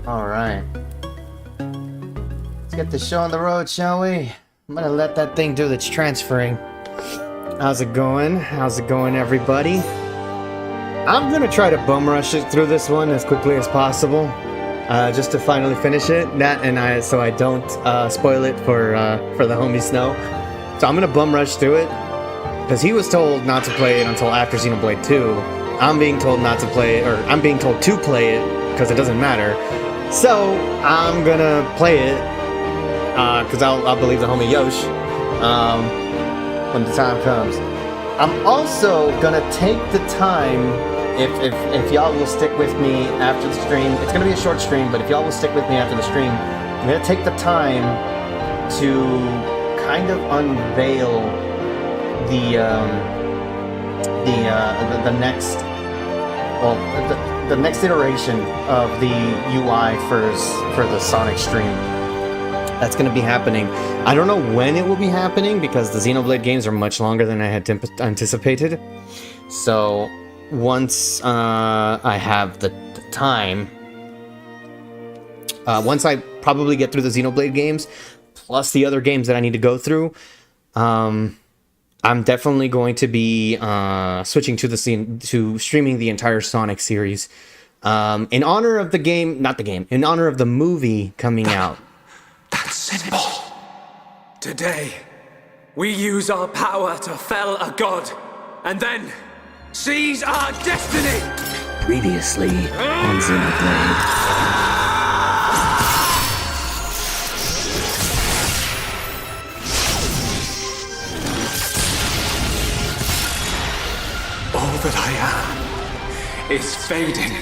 Alright. Let's get the show on the road, shall we? I'm gonna let that thing do its transferring. How's it going? How's it going, everybody? I'm gonna try to bum rush it through this one as quickly as possible. Just to finally finish it. So I don't spoil it for the homie Snow. So I'm gonna bum rush through it. Because he was told not to play it until after Xenoblade 2. I'm being told not to play it, or I'm being told to play it, because it doesn't matter. So, I'm gonna play it, because I'll believe the homie Yosh, when the time comes. I'm also gonna take the time, if y'all will stick with me after the stream. It's gonna be a short stream, but if y'all will stick with me after the stream, I'm gonna take the time to kind of unveil the next iteration of the UI for the Sonic stream. That's going to be happening. I don't know when it will be happening because the Xenoblade games are much longer than I had anticipated. So once I have the time, once I probably get through the Xenoblade games plus the other games that I need to go through, I'm definitely going to be switching to streaming the entire Sonic series in honor of in honor of the movie coming out. That's simple. Today, we use our power to fell a god, and then seize our destiny. Previously on Xenoblade. All that I am is fading.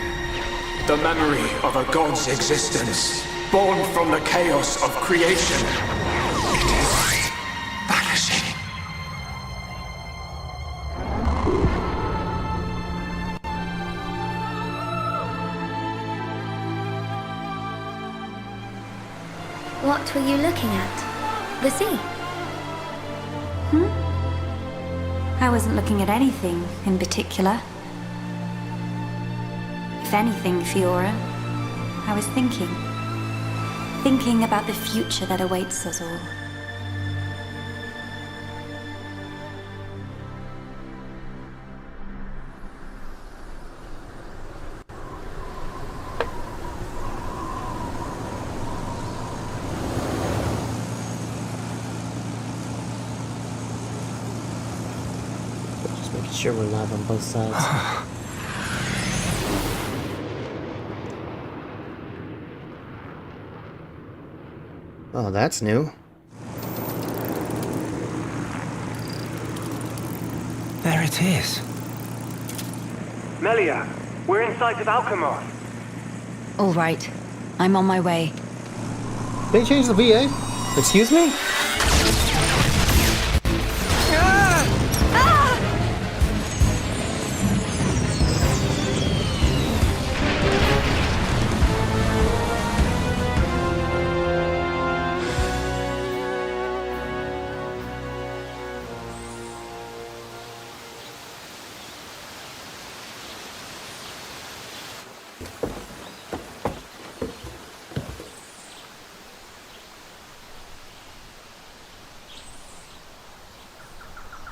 The memory of a god's existence, born from the chaos of creation. It is vanishing. What were you looking at? The sea? I wasn't looking at anything in particular. If anything, Fiora, I was thinking. Thinking about the future that awaits us all. Sure, we're live on both sides. Oh, that's new. There it is. Melia, we're in sight of Alchemoth. All right, I'm on my way. They changed the VA? Excuse me?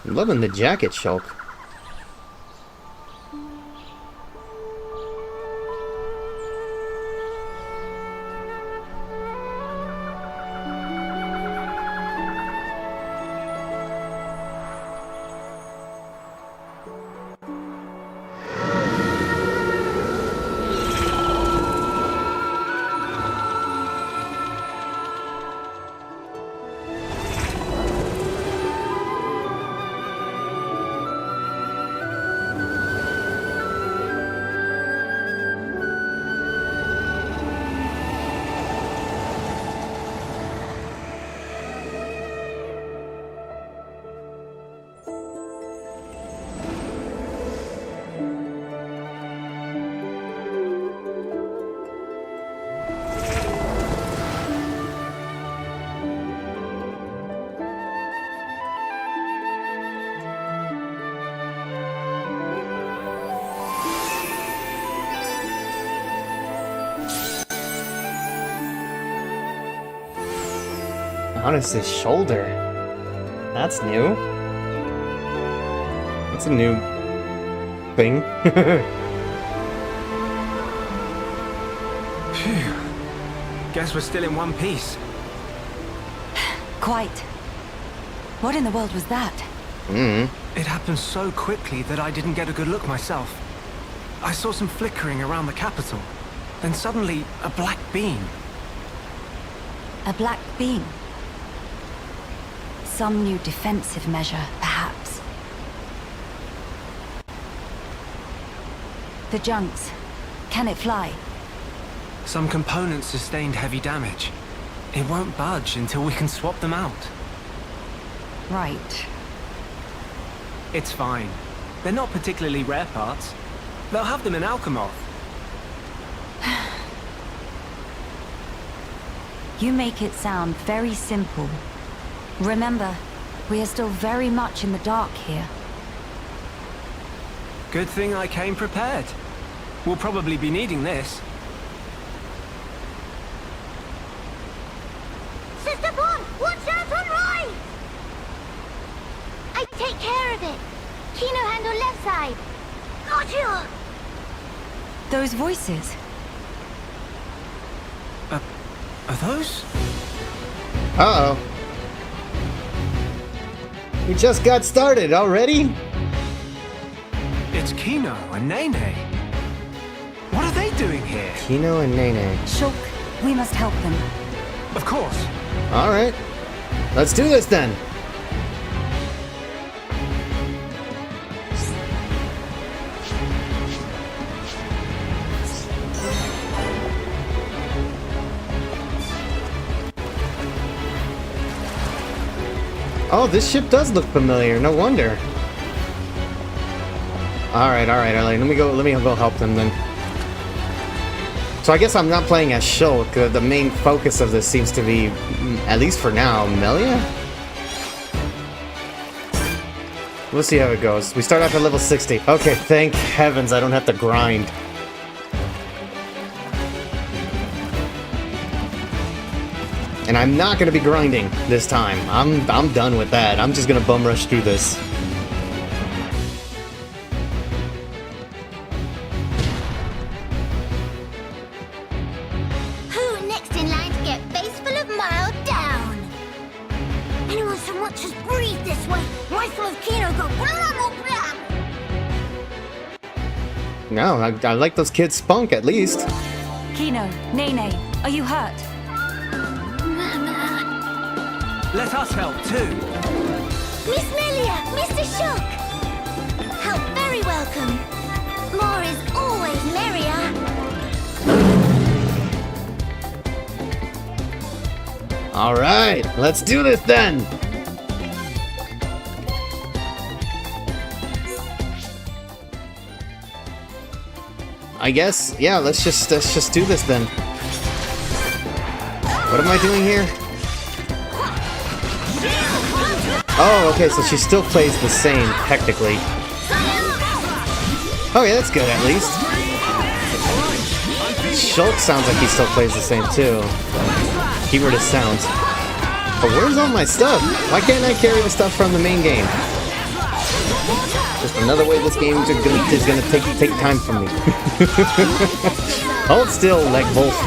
I'm loving the jacket, Shulk. On his shoulder. That's new. That's a new thing. Phew. Guess we're still in one piece. Quite. What in the world was that? It happened so quickly that I didn't get a good look myself. I saw some flickering around the capital. Then suddenly, a black beam. A black beam. Some new defensive measure, perhaps. The junks. Can it fly? Some components sustained heavy damage. It won't budge until we can swap them out. Right. It's fine. They're not particularly rare parts. They'll have them in Alchemoth. You make it sound very simple. Remember, we are still very much in the dark here. Good thing I came prepared. We'll probably be needing this. Sister Bon, watch out on right! I take care of it. Kino handle left side. Gotcha! Those voices. Are those? Uh-oh. We just got started already? It's Kino and Nene. What are they doing here? Kino and Nene. Shulk, we must help them. Of course. Alright. Let's do this then. Oh, this ship does look familiar. No wonder. Alright. Let me go help them then. So I guess I'm not playing as Shulk. The main focus of this seems to be, at least for now, Melia? We'll see how it goes. We start off at level 60. Okay, thank heavens I don't have to grind. And I'm not gonna be grinding this time. I'm done with that. I'm just gonna bum rush through this. Who next in line to get base full of mild down? Anyone so much as breathe this way, rifle of Kino go blah blah blah. No, I like those kids' spunk at least. Kino, Nene, are you hurt? Let us help too. Miss Melia, Mr. Shock! Help very welcome. More is always merrier. Alright, let's do this then! I guess, yeah, let's just do this then. What am I doing here? Oh, okay, so she still plays the same, technically. Okay, that's good, at least. Shulk sounds like he still plays the same, too. Keyword is sounds. But where's all my stuff? Why can't I carry the stuff from the main game? Just another way this game is gonna take time from me. Hold still, Leg Wolf.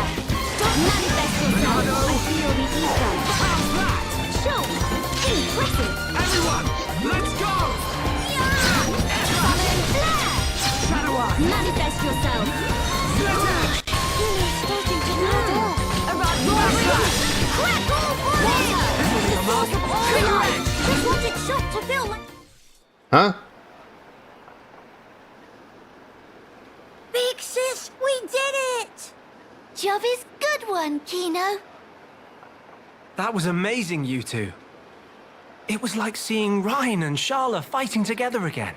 Manifest yourself. He's starting to know. Crack all fire! Just wanted Shock to feel like... Huh? Big sis, we did it! Job is good one, Kino. That was amazing, you two. It was like seeing Ryan and Sharla fighting together again.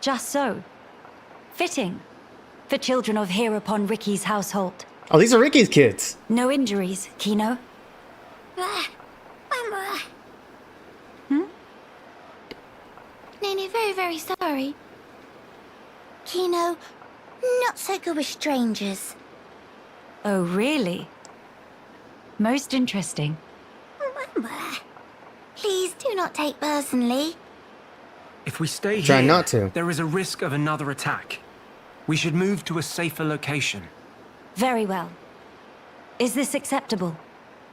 Just so. Fitting. For children of here upon Ricky's household. Oh, these are Ricky's kids. No injuries, Kino? Nene, very, very sorry. Kino, not so good with strangers. Oh, really? Most interesting. Please do not take personally. If we stay Try here, not to. there is a risk of another attack. We should move to a safer location. Very well. Is this acceptable?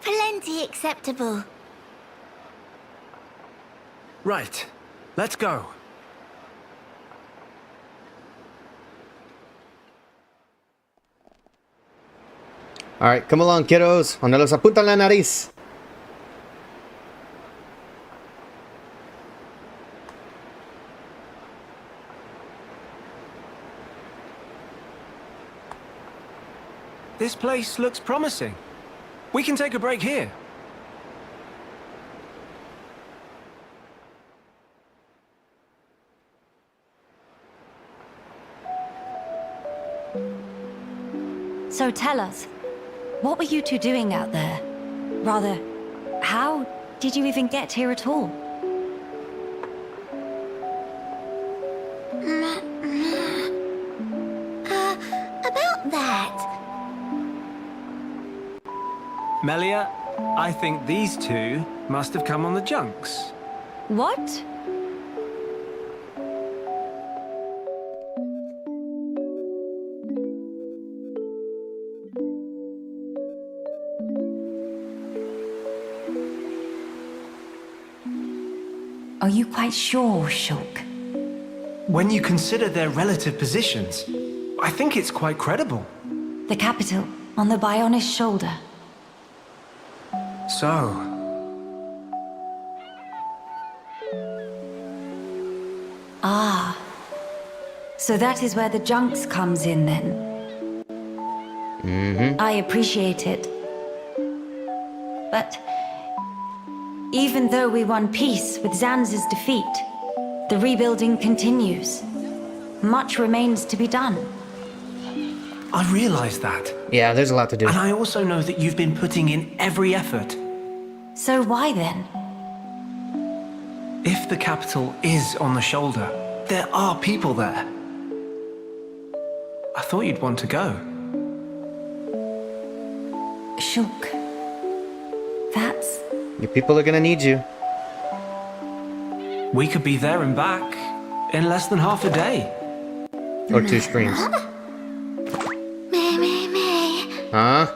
Plenty acceptable. Right. Let's go. Alright, come along, kiddos. Donde los apuntan la nariz. This place looks promising. We can take a break here. So tell us, what were you two doing out there? Rather, how did you even get here at all? About that. Melia, I think these two must have come on the junks. What? Are you quite sure, Shulk? When you consider their relative positions, I think it's quite credible. The capital, on the Bionist shoulder. So, Ah. So that is where the junks comes in then. I appreciate it. But even though we won peace with Zanz's defeat, the rebuilding continues. Much remains to be done. I realize that. Yeah, there's a lot to do. And I also know that you've been putting in every effort. So why then? If the capital is on the shoulder, there are people there. I thought you'd want to go. Shulk. That's... Your people are gonna need you. We could be there and back in less than half a day. Or 2 streams. Me. Huh?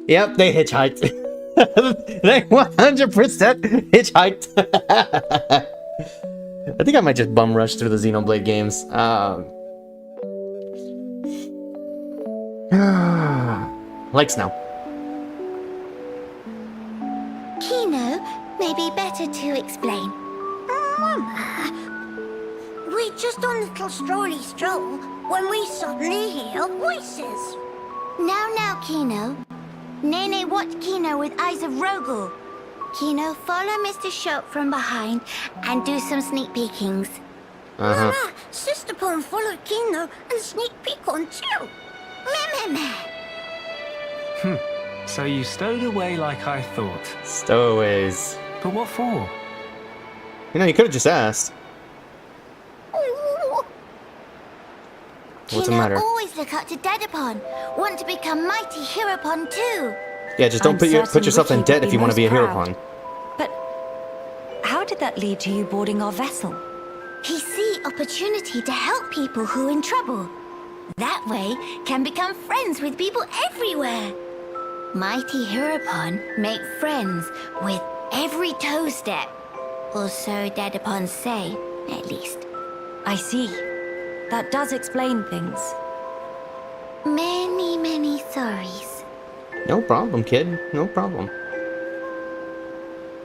Yep, they hitchhiked. They 100% hitchhiked. I think I might just bum rush through the Xenoblade games. Like snow. Kino, may be better to explain. We're just on a little strolly stroll when we suddenly hear voices. Now, Kino. Nene watch Kino with eyes of Rogel. Kino, follow Mr. Shulk from behind and do some sneak peekings. Mama, Sister Pon followed Kino and sneak peek on too. Meh. So you stowed away like I thought. Stowaways. But what for? You know, you could have just asked. What's the Kino matter? always look up to Dedapon. Want to become mighty Heropon too. Yeah, just don't I'm put certain yourself in Ricky debt would if be you want to be a most hero proud. pawn. But how did that lead to you boarding our vessel? He see opportunity to help people who in trouble. That way can become friends with people everywhere. Mighty Heropon make friends with every toe step. Or so Dedapon say, at least. I see. That does explain things. Many sorries. No problem, kid. No problem.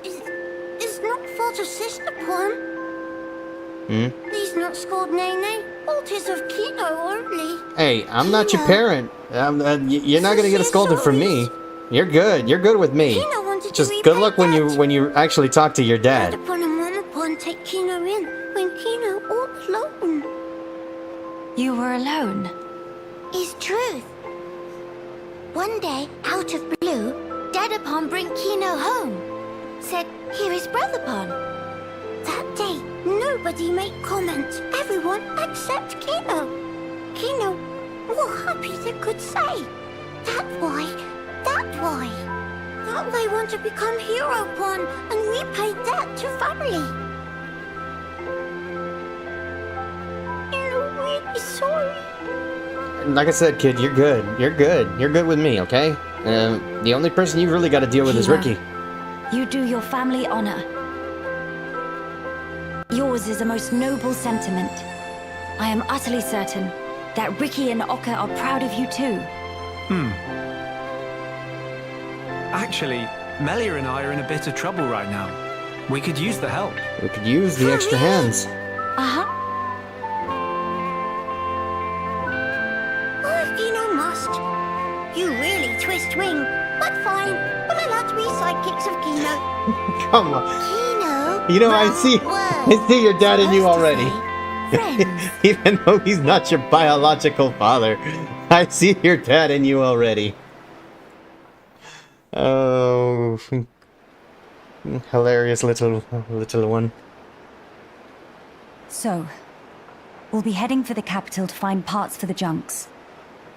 It's not fault of Sister Pon. He's not scold Nene. Fault is of Kino only. Hey, I'm not your Kino. parent. You're not gonna get a scolding from me. You're good. You're good with me. Kino wanted Just to repay good luck that. when you actually talk to your dad. Dedapon and Mama Pon take Kino in when Kino all alone. You were alone. Is truth. One day, out of blue, Dedapon bring Kino home. Said, here is Brother Pon. That day, nobody made comment. Everyone except Kino. Kino, what happy they could say. That's why That's why. That they want to become hero pawn and repay debt to family. I'm really sorry. Like I said, kid, you're good. You're good. You're good with me, okay? The only person you've really got to deal with is Kina, Ricky. You do your family honor. Yours is a most noble sentiment. I am utterly certain that Ricky and Oka are proud of you too. Actually, Melia and I are in a bit of trouble right now. We could use the help. We could use the extra hands. Uh-huh. Oh, if Kino must. You really twist wing. But fine. We'll allow to be sidekicks of Kino. Come on. Kino. You know, I see your dad in you already. Friends. Even though he's not your biological father, I see your dad in you already. Oh, hilarious little one. So, we'll be heading for the capital to find parts for the junks.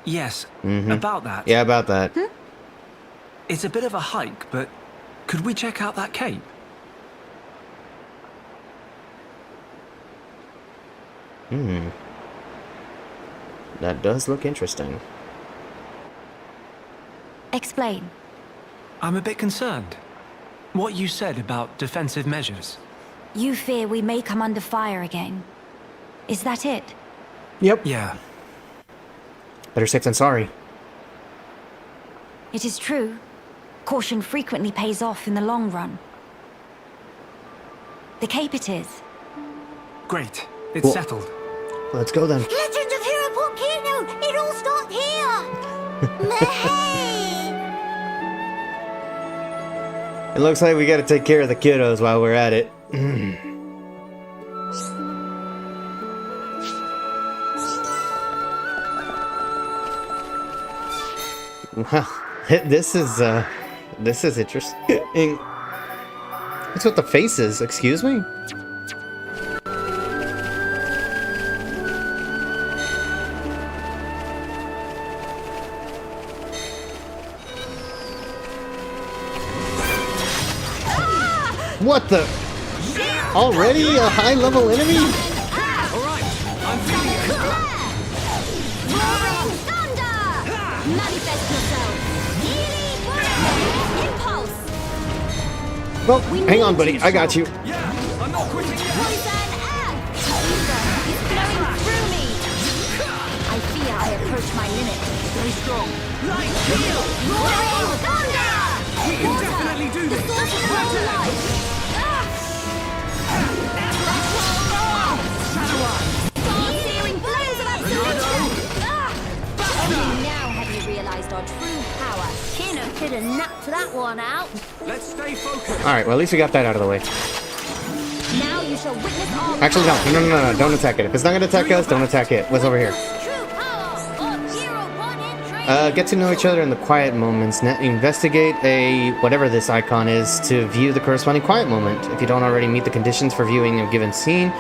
Yes, about that. Yeah, about that. It's a bit of a hike, but could we check out that cape? That does look interesting. Explain. I'm a bit concerned. What you said about defensive measures. You fear we may come under fire again. Is that it? Yep. Yeah. Better safe than sorry. It is true. Caution frequently pays off in the long run. The cape it is. Great. It's Cool. settled. Let's go then. Legend of Hero Volcano! It all starts here! Meh. It looks like we gotta take care of the kiddos while we're at it. Well, this is interesting. What's with the faces? Excuse me? What the? Already a high-level enemy? Roaring thunder! Manifest yourself! Impulse! Well, hang on, buddy. I got you. Poison air! Fever is flowing through me! I fear I approach my limit. Stay strong. Light heal! Roaring thunder! We can definitely do The this. source of all life! Searing blows of absolution! Only now have you realized our true power. Kino could have knocked that one out. Let's stay focused. Alright, well, at least we got that out of the way. Now you shall witness our Actually, no. Don't attack it. If it's not gonna attack us, don't attack it. What's over here? true power of hero one in training. Get to know each other in the quiet moments. Investigate whatever this icon is to view the corresponding quiet moment. If you don't already meet the conditions for viewing a given scene,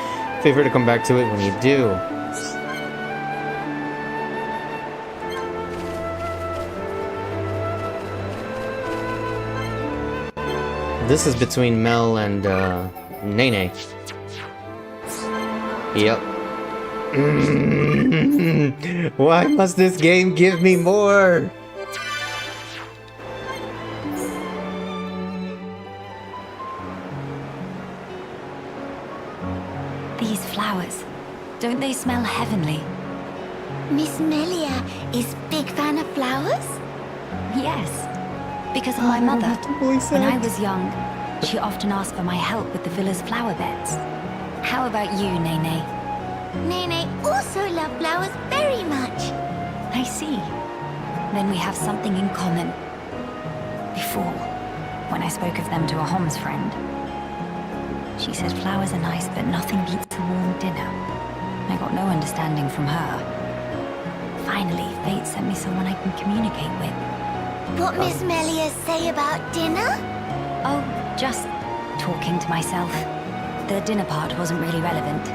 feel free to come back to it when you do. This is between Mel and Nene. Yep. Why must this game give me more? These flowers, don't they smell heavenly? Miss Melia is big fan of flowers? Yes, because of my mother. voice When I act. was young, she often asked for my help with the villa's flower beds. How about you, Nene? Nene also loves flowers very much. I see. Then we have something in common. Before, when I spoke of them to a Homs friend, she said flowers are nice, but nothing beats a warm dinner. I got no understanding from her. Finally, fate sent me someone I can communicate with. What Miss Melia say about dinner? Oh, just talking to myself. The dinner part wasn't really relevant.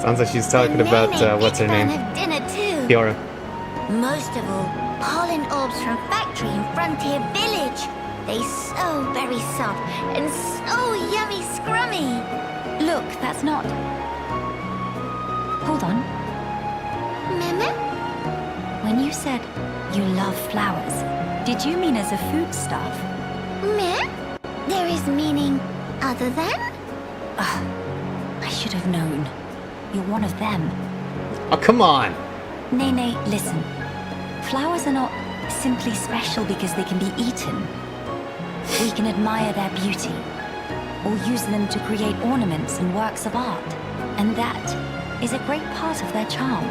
Sounds like she's talking about Nene, what's her big fan name? of dinner too. Fiora. Most of all, pollen orbs from factory in Frontier Village. They so very soft and so yummy scrummy. Look, that's not... Hold on. Mama? When you said you love flowers, did you mean as a foodstuff? Meh? There is meaning other than? I should have known. You're one of them. Oh, come on. Nene, listen. Flowers are not simply special because they can be eaten. We can admire their beauty, or use them to create ornaments and works of art. And that is a great part of their charm.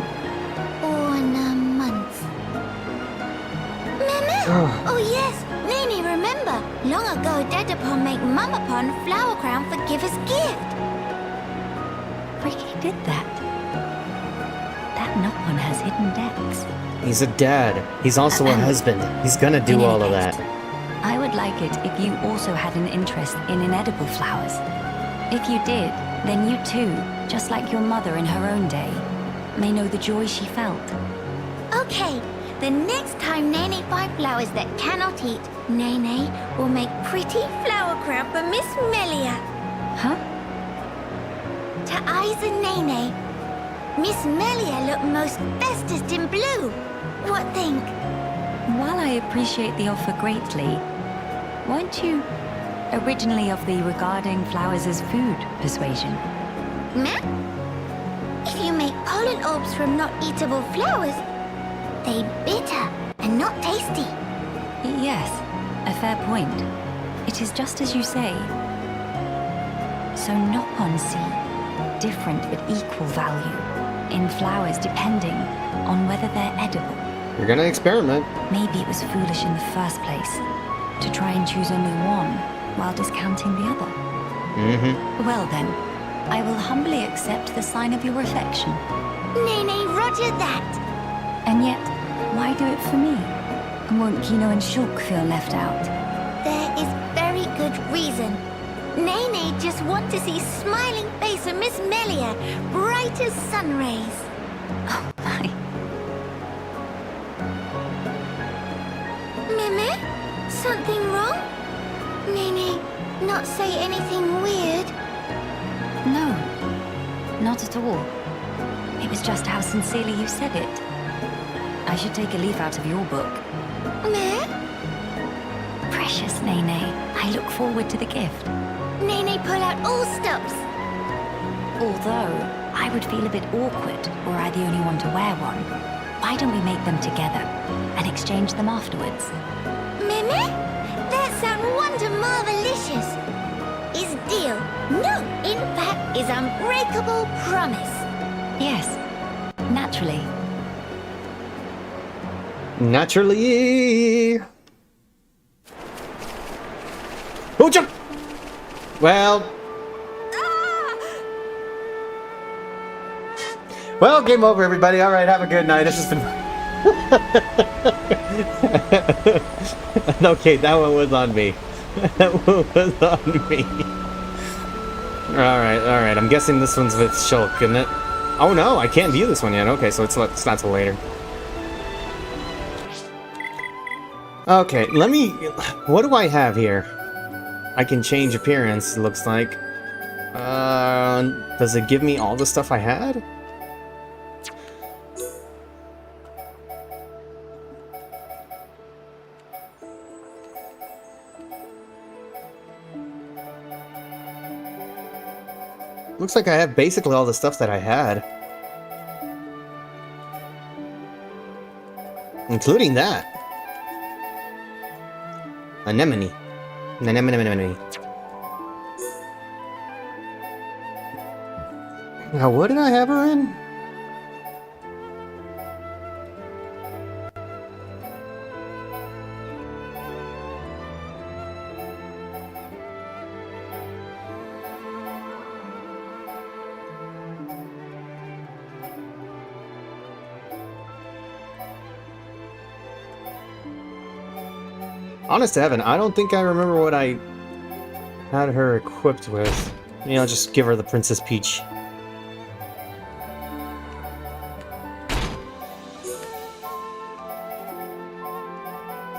Ornaments. Mama! Oh yes, Nene, remember? Long ago, Dedapon make Mamapon flower crown for giver's gift. Ricky did that. That Nopon has hidden depths. He's a dad. He's also a husband. He's gonna do all of that. I would like it if you also had an interest in inedible flowers. If you did, then you too, just like your mother in her own day, may know the joy she felt. Okay, the next time Nene finds flowers that cannot eat, Nene will make pretty flower crown for Miss Melia. Huh? To eyes and Nene, Miss Melia look most bestest in blue. What think? While I appreciate the offer greatly, weren't you originally of the regarding flowers as food persuasion? Meh? If you make pollen orbs from not eatable flowers, they bitter and not tasty. Yes, a fair point. It is just as you say. So Nopon see different but equal value in flowers depending on whether they're edible. You're gonna experiment. Maybe it was foolish in the first place to try and choose only one while discounting the other. Well then, I will humbly accept the sign of your affection. Nene, roger that. And yet, why do it for me? Won't Kino and Shulk feel left out? There is very good reason. Nene just want to see smiling face of Miss Melia, bright as sun rays. Oh my. Meme? Something wrong? Nene, not say anything weird. No, not at all. It was just how sincerely you said it. I should take a leaf out of your book. Meh? Precious Nene, I look forward to the gift. Nene, pull out all stops. Although, I would feel a bit awkward were I the only one to wear one. Why don't we make them together and exchange them afterwards? Meme? That sound wonder marvelicious. Is deal. No, in fact, is unbreakable promise. Yes, naturally. Naturally. Oh, jump! Well. Well, game over, everybody. All right, have a good night. This has been. Okay, that one was on me. That one was on me. All right. I'm guessing this one's with Shulk, isn't it? Oh no, I can't view this one yet. Okay, so it's not till later. Okay, let me... What do I have here? I can change appearance, it looks like. Does it give me all the stuff I had? Looks like I have basically all the stuff that I had. Including that. Anemone. Anemone. Now, what did I have her in? Honest to heaven, I don't think I remember what I had her equipped with. Maybe I'll just give her the Princess Peach.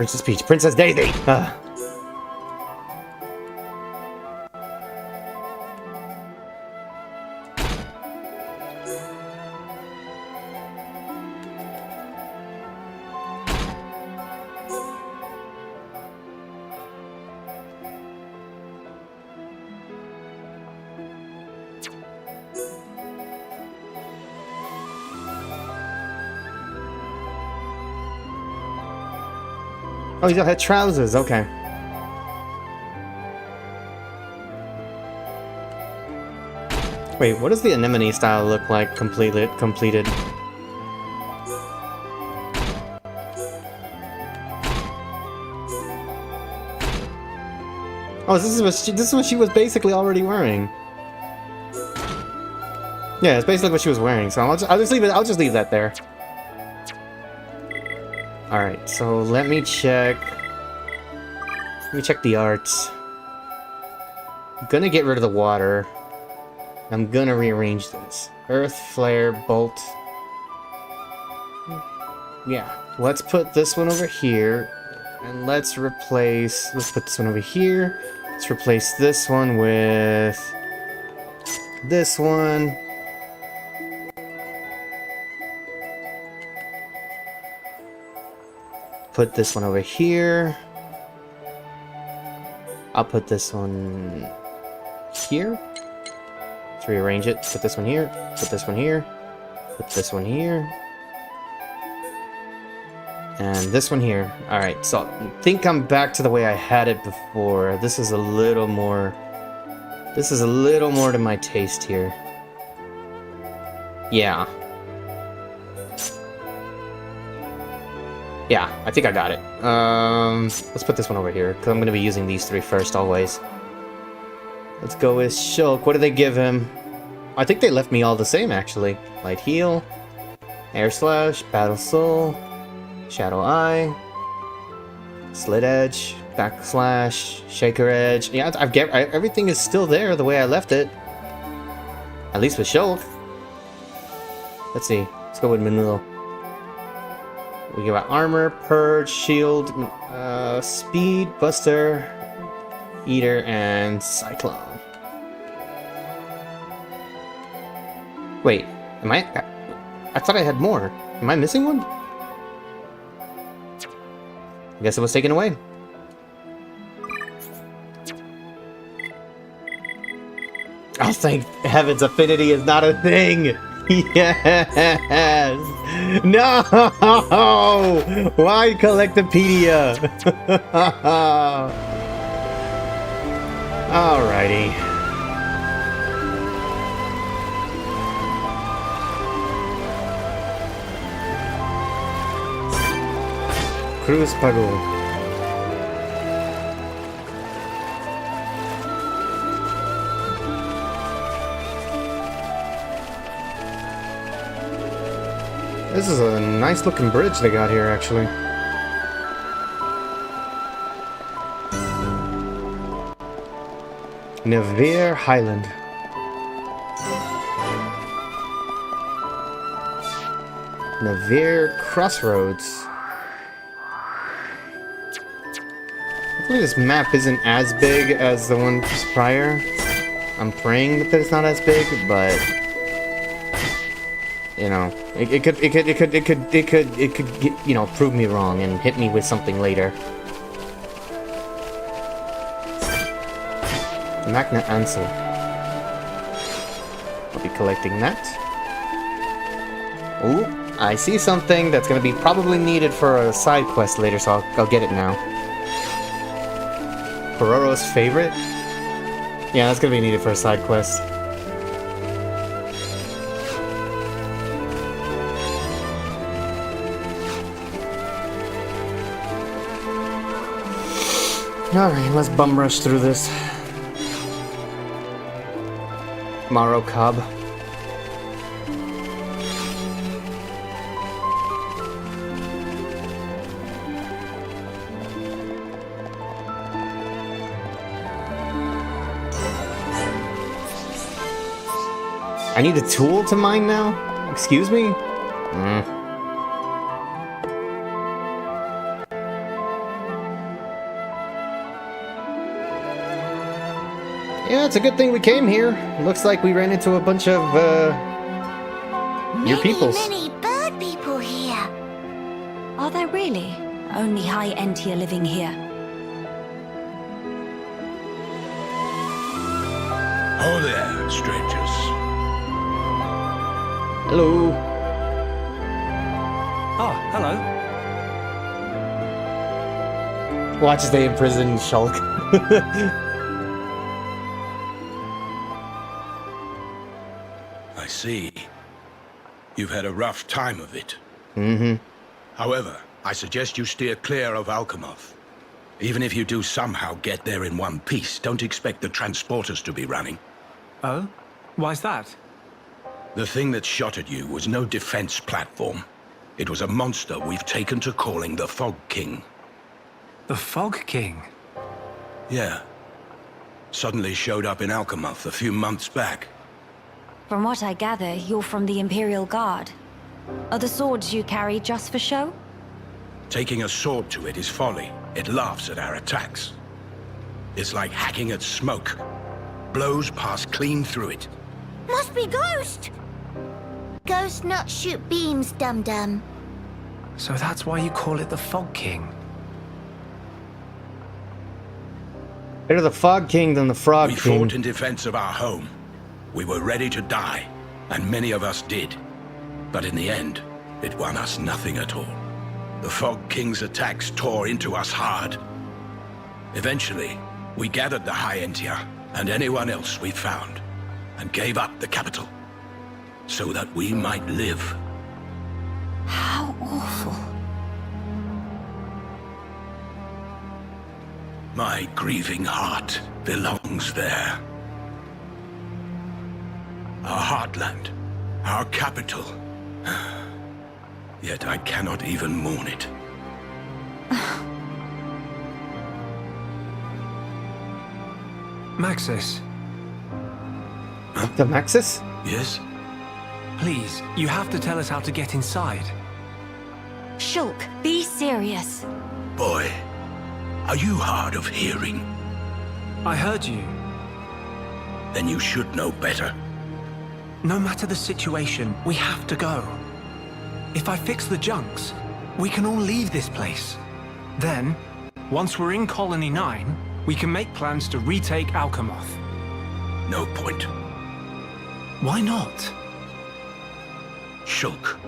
Princess Peach, Princess Daisy. Oh, he's got had trousers. Okay. Wait, what does the anemone style look like completed? Oh, this is what she was basically already wearing. Yeah, it's basically what she was wearing. So I'll just leave it. I'll just leave that there. All right. So let me check. Let me check the arts. I'm gonna get rid of the water. I'm gonna rearrange this. Earth, flare, bolt. Yeah, let's put this one over here. And let's put this one over here. Let's replace this one with this one. Put this one over here. I'll put this one here. Let's rearrange it. Put this one here. Put this one here. Put this one here. And this one here. Alright, so I think I'm back to the way I had it before. This is a little more to my taste here. Yeah. Yeah, I think I got it. Let's put this one over here, because I'm going to be using these three first always. Let's go with Shulk. What do they give him? I think they left me all the same, actually. Light Heal, Air Slash, Battle Soul, Shadow Eye, Slit Edge, Backslash, Shaker Edge. Yeah, everything is still there the way I left it. At least with Shulk. Let's see. Let's go with Menudo. We got Armor, Purge, Shield, Speed, Buster, Eater, and Cyclone. Wait, I thought I had more. Am I missing one? I guess it was taken away. Oh, thank heavens, Affinity is not a thing! Yes! No! Why Collectopedia? Alrighty. Cruz Pago. This is a nice looking bridge they got here, actually. Nevere Highland. Nevere Crossroads. Hopefully this map isn't as big as the one prior. I'm praying that it's not as big, but you know, it could you know, prove me wrong and hit me with something later. Magna Ansel. I'll be collecting that. Ooh, I see something that's gonna be probably needed for a side quest later, so I'll get it now. Pororo's favorite? Yeah, that's gonna be needed for a side quest. Alright, let's bum rush through this. Maro Cobb. I need a tool to mine now? Excuse me? Yeah, it's a good thing we came here. Looks like we ran into a bunch of, your peoples. Many bird people here. Are there really? Only high Entia living here. Oh there, strangers. Hello. Oh, hello. Watch as they imprison Shulk. I see. You've had a rough time of it. Mm-hmm. However, I suggest you steer clear of Alchemoth. Even if you do somehow get there in one piece, don't expect the transporters to be running. Oh? Why's that? The thing that shot at you was no defense platform. It was a monster we've taken to calling the Fog King. The Fog King? Yeah. Suddenly showed up in Alchemoth a few months back. From what I gather, you're from the Imperial Guard. Are the swords you carry just for show? Taking a sword to it is folly. It laughs at our attacks. It's like hacking at smoke. Blows pass clean through it. Must be Ghost. Ghost not shoot beams, dum-dum. So that's why you call it the Fog King. Better the Fog King than the Frog We King. fought in defense of our home. We were ready to die, and many of us did. But in the end, it won us nothing at all. The Fog King's attacks tore into us hard. Eventually, we gathered the High Entia and anyone else we found, and gave up the capital, so that we might live. How awful. My grieving heart belongs there. Our heartland, our capital. Yet I cannot even mourn it. Maxis, The Maxis? Yes? please, you have to tell us how to get inside. Shulk, be serious. Boy, are you hard of hearing? I heard you. Then you should know better. No matter the situation, we have to go. If I fix the junks, we can all leave this place. Then, once we're in Colony 9, we can make plans to retake Alchemoth. No point. Why not? Shulk,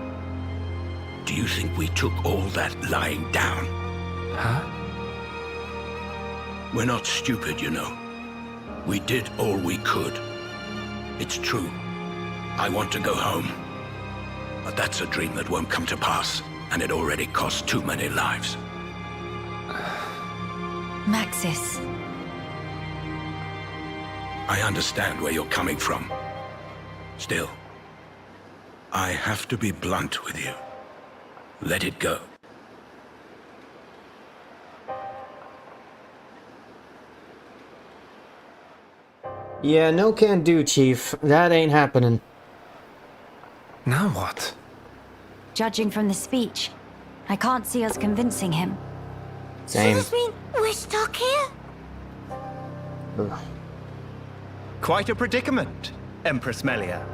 do you think we took all that lying down? Huh? We're not stupid, you know. We did all we could. It's true. I want to go home. But that's a dream that won't come to pass, and it already cost too many lives. Maxis. I understand where you're coming from. Still, I have to be blunt with you. Let it go. Yeah, no can do, Chief. That ain't happening. Now what? Judging from the speech, I can't see us convincing him. Same. Does this mean we're stuck here? Ugh. Quite a predicament, Empress Melia.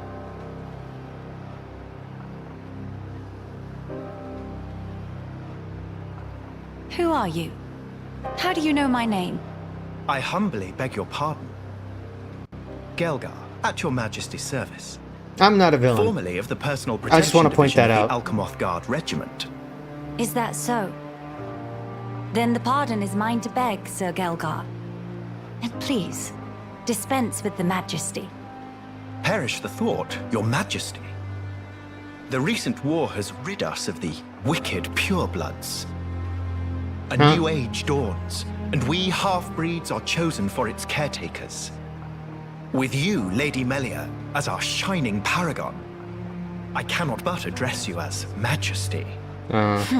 Who are you? How do you know my name? I humbly beg your pardon. Gelgar, at your Majesty's service. I'm not a villain. Formerly of the Personal Protection I just want to point Division that of out. the Alchemoth Guard Regiment. Is that so? Then the pardon is mine to beg, Sir Gelgar. And please, dispense with the Majesty. Perish the thought, your Majesty. The recent war has rid us of the wicked purebloods. A new age dawns, and we half-breeds are chosen for its caretakers. With you, Lady Melia, as our shining paragon, I cannot but address you as Majesty. I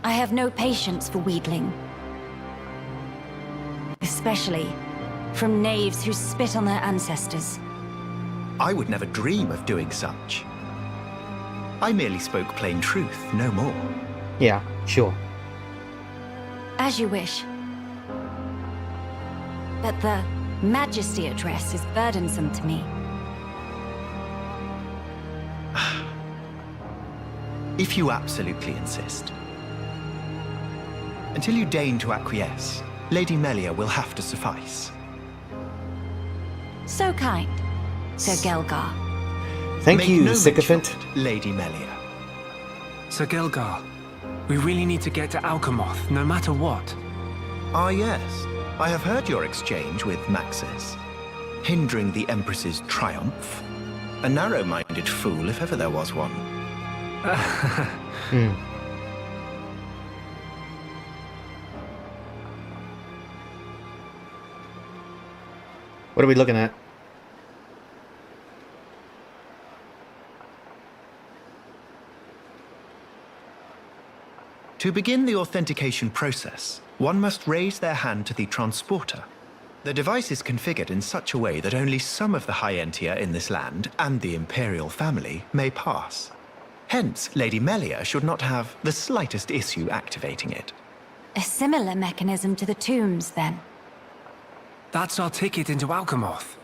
have no patience for wheedling. Especially from knaves who spit on their ancestors. I would never dream of doing such. I merely spoke plain truth, no more. Yeah, sure. As you wish. But the Majesty address is burdensome to me. If you absolutely insist. Until you deign to acquiesce, Lady Melia will have to suffice. So kind, Sir Gelgar. Thank Make you, no sycophant. mention of it, Lady Melia. Sir Gelgar, we really need to get to Alchemoth, no matter what. Ah, yes. I have heard your exchange with Maxis. Hindering the Empress's triumph. A narrow-minded fool, if ever there was one. What are we looking at? To begin the authentication process, one must raise their hand to the transporter. The device is configured in such a way that only some of the High Entia in this land and the Imperial family may pass. Hence, Lady Melia should not have the slightest issue activating it. A similar mechanism to the tombs, then. That's our ticket into Alchemoth.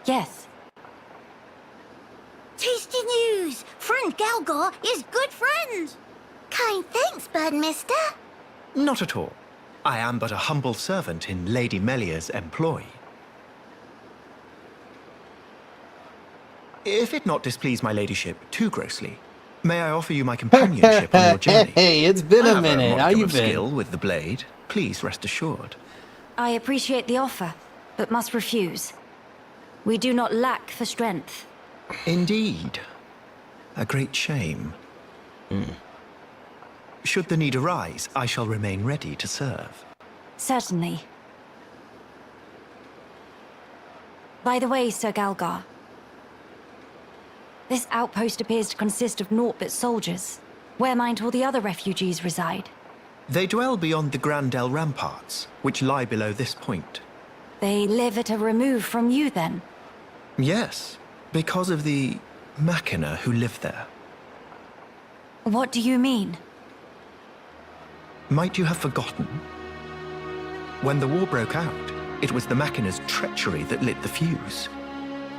Yes. Tasty news! Friend Galgar is good friend! Kind thanks, Birdmister. Not at all. I am but a humble servant in Lady Melia's employ. If it not displease my ladyship too grossly, may I offer you my companionship on your journey? Hey, it's been I a have minute. How modicum you of been? skill with the blade. Please rest assured. I appreciate the offer, but must refuse. We do not lack for strength. Indeed. A great shame. Should the need arise, I shall remain ready to serve. Certainly. By the way, Sir Galgar, this outpost appears to consist of naught but soldiers. Where might all the other refugees reside? They dwell beyond the Grandel ramparts, which lie below this point. They live at a remove from you, then? Yes, because of the Machina who live there. What do you mean? Might you have forgotten? When the war broke out, it was the Machina's treachery that lit the fuse.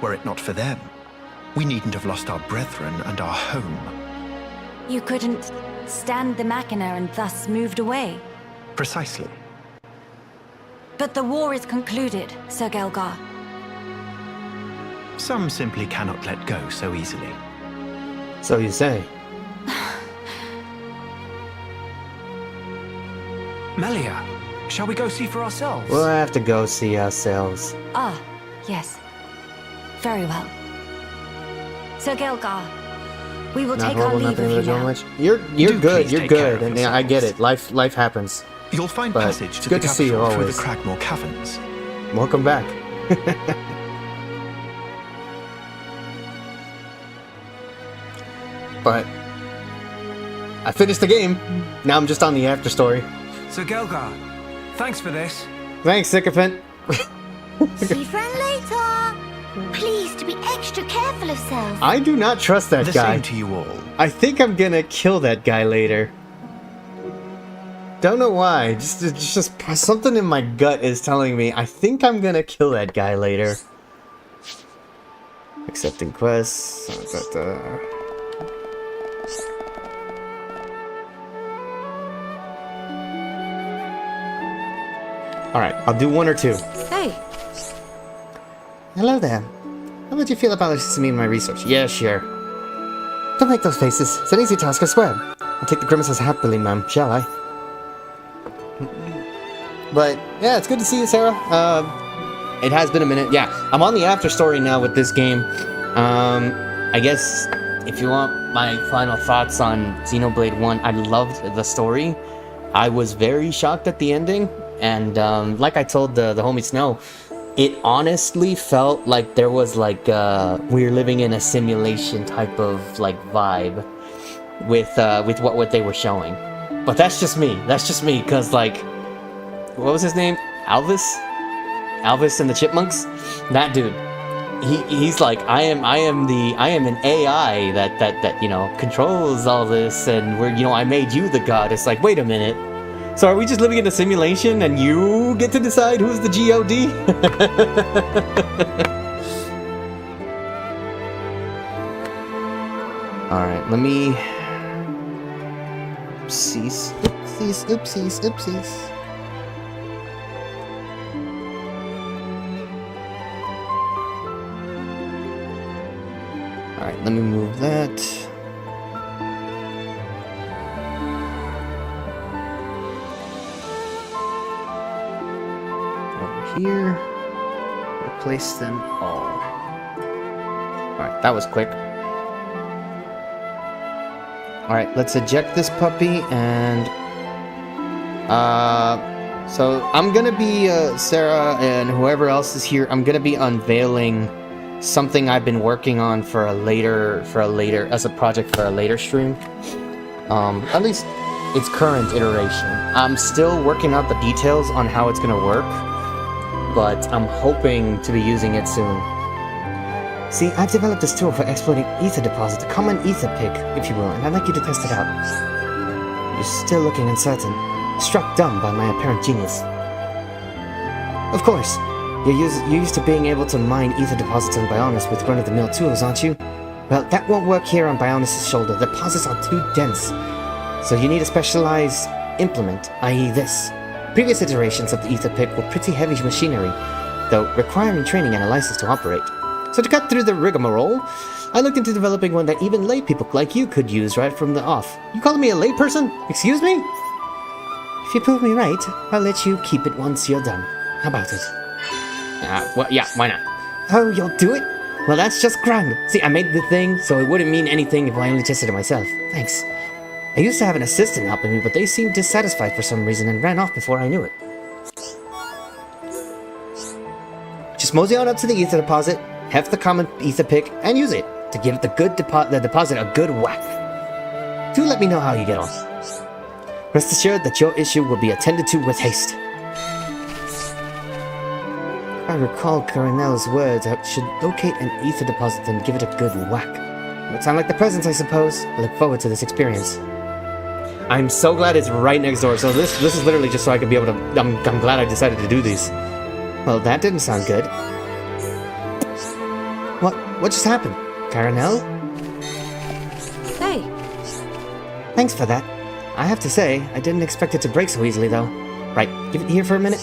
Were it not for them, we needn't have lost our brethren and our home. You couldn't stand the Machina and thus moved away? Precisely. But the war is concluded, Sir Gelgar. Some simply cannot let go so easily. So you say. Melia, shall we go see for ourselves? We'll have to go see ourselves. Ah, yes. Very well. Sir Gelgar, we will Not take our horrible, leave nothing of you to do now. much. You're Do good. please You're take care good, of and yeah, I get yourselves. it. Life happens. You'll find But passage it's to good the to see you capital through always. the Cragmore Caverns. Welcome back. But I finished the game. Now I'm just on the after story. Sir Gelgar, thanks for this. Thanks, sycophant. See friend later. Please to be extra careful of self. I do not trust that The guy. same to you all. I think I'm gonna kill that guy later. Don't know why. Just something in my gut is telling me I think I'm gonna kill that guy later. Accepting quests. Alright, I'll do one or two. Hey, Hello there. How would you feel about assisting me in my research? Yeah, sure. Don't make those faces. It's an easy task, I swear. I'll take the grimaces happily, ma'am, shall I? But, yeah, it's good to see you, Sarah. It has been a minute. Yeah, I'm on the after story now with this game. I guess if you want my final thoughts on Xenoblade 1, I loved the story. I was very shocked at the ending. And like I told the homie Snow, it honestly felt like there was like we were living in a simulation type of like vibe with what they were showing. But that's just me. That's just me, cause like, what was his name? Alvis and the Chipmunks. That dude. He's like, I am an AI that controls all this, and I made you the god. It's like, wait a minute. So are we just living in a simulation and you get to decide who's the GOD? Alright, let me... Oopsies, oopsies, oopsies, oopsies. Alright, let me move that. Here, replace them all. Alright, that was quick. Alright, let's eject this puppy and... So, I'm gonna be, Sarah and whoever else is here, I'm gonna be unveiling something I've been working on for a later, as a project for a later stream. At least its current iteration. I'm still working out the details on how it's gonna work, but I'm hoping to be using it soon. See, I've developed this tool for exploiting ether deposits, a common ether pick, if you will, and I'd like you to test it out. You're still looking uncertain, struck dumb by my apparent genius. Of course, you're used to being able to mine ether deposits on Bionis with run-of-the-mill tools, aren't you? Well, that won't work here on Bionis' shoulder. The deposits are too dense, so you need a specialized implement, i.e. this. Previous iterations of the ether pick were pretty heavy machinery, though requiring training and a license to operate. So to cut through the rigmarole, I looked into developing one that even lay people like you could use right from the off. You calling me a lay person? Excuse me? If you prove me right, I'll let you keep it once you're done. How about it? Well, yeah, why not? Oh, you'll do it? Well, that's just grand. See, I made the thing, so it wouldn't mean anything if I only tested it myself. Thanks. I used to have an assistant helping me, but they seemed dissatisfied for some reason and ran off before I knew it. Just mosey on up to the ether deposit, heft the common ether pick, and use it to give the deposit a good whack. Do let me know how you get on. Rest assured that your issue will be attended to with haste. If I recall Coronel's words, I should locate an ether deposit and give it a good whack. Would sound like the presents, I suppose. I look forward to this experience. I'm so glad it's right next door. So this is literally just so I can be able to... I'm glad I decided to do these. Well, that didn't sound good. What just happened? Coronel? Hey. Thanks for that. I have to say, I didn't expect it to break so easily, though. Right, give it here for a minute.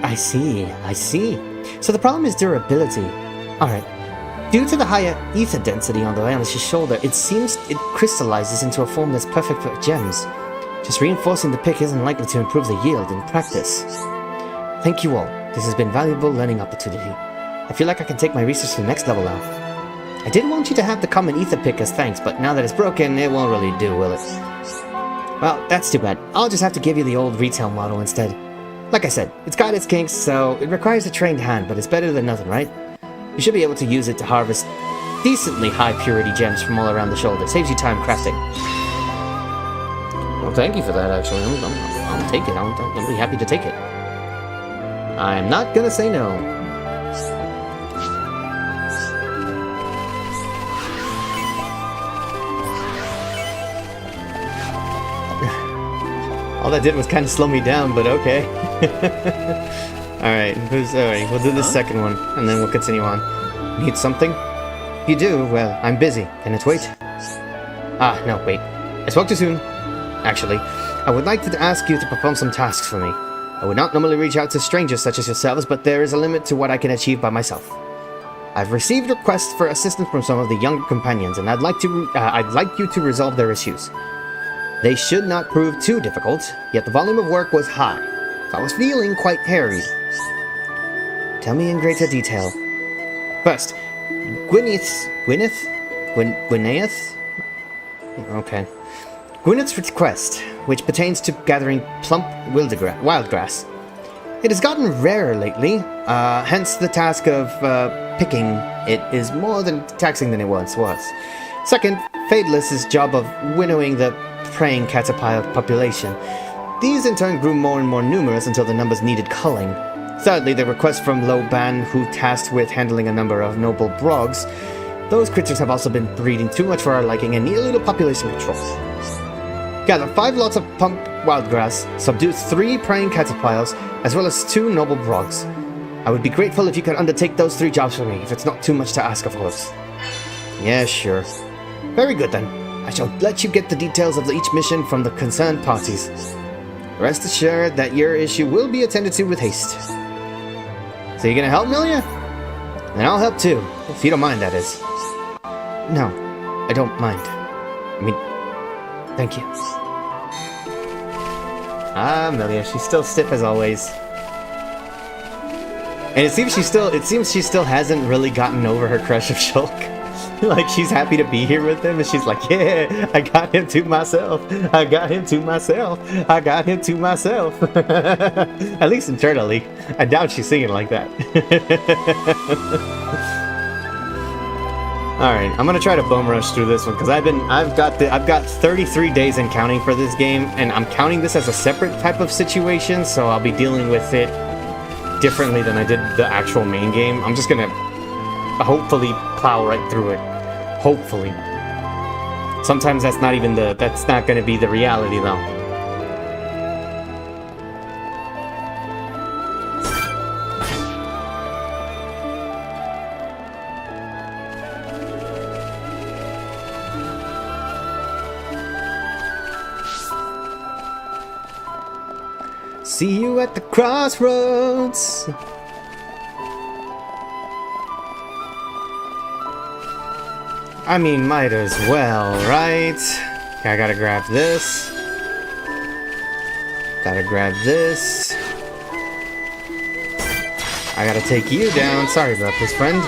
I see. So the problem is durability. Alright. Due to the higher ether density on the Bionis' shoulder, it seems it crystallizes into a form that's perfect for gems. Just reinforcing the pick isn't likely to improve the yield in practice. Thank you all. This has been a valuable learning opportunity. I feel like I can take my research to the next level now. I didn't want you to have the common ether pick as thanks, but now that it's broken, it won't really do, will it? Well, that's too bad. I'll just have to give you the old retail model instead. Like I said, it's got its kinks, so it requires a trained hand, but it's better than nothing, right? You should be able to use it to harvest decently high purity gems from all around the shoulder. Saves you time crafting. Well, thank you for that, actually. I'll take it. I'll be happy to take it. I'm not gonna say no. All that did was kind of slow me down, but okay. Alright, we'll do the second one, and then we'll continue on. Need something? If you do, well, I'm busy. Can it wait? No, wait. I spoke too soon. Actually, I would like to ask you to perform some tasks for me. I would not normally reach out to strangers such as yourselves, but there is a limit to what I can achieve by myself. I've received requests for assistance from some of the younger companions, and I'd like you to resolve their issues. They should not prove too difficult, yet the volume of work was high, so I was feeling quite harried. Tell me in greater detail. First, Gwyneth? Okay. Gwyneth's request, which pertains to gathering plump wildgrass. It has gotten rarer lately, hence the task of picking it is more taxing than it once was. Second, Fadeless's job of winnowing the preying caterpillar population. These in turn grew more and more numerous until the numbers needed culling. Thirdly, the request from Loban, who tasked with handling a number of noble brogs. Those creatures have also been breeding too much for our liking and need a little population control. Gather 5 lots of pump wildgrass, subdue 3 praying caterpillars, as well as 2 noble frogs. I would be grateful if you could undertake those 3 jobs for me, if it's not too much to ask, of course. Yeah, sure. Very good then. I shall let you get the details of each mission from the concerned parties. Rest assured that your issue will be attended to with haste. So you gonna help, Milia? Then I'll help too, if you don't mind, that is. No, I don't mind. I mean, thank you. Ah, Milia, she's still stiff as always. And it seems she still hasn't really gotten over her crush of Shulk. Like, she's happy to be here with him, and she's like, yeah, I got him to myself. I got him to myself. I got him to myself. At least internally. I doubt she's singing like that. Alright, I'm gonna try to bum rush through this one, because I've got 33 days in counting for this game, and I'm counting this as a separate type of situation, so I'll be dealing with it differently than I did the actual main game. I'm just gonna hopefully plow right through it. Hopefully. Sometimes that's not gonna be the reality though. See you at the crossroads. I mean, might as well, right? Okay, I gotta grab this. Gotta grab this. I gotta take you down. Sorry about this, friend.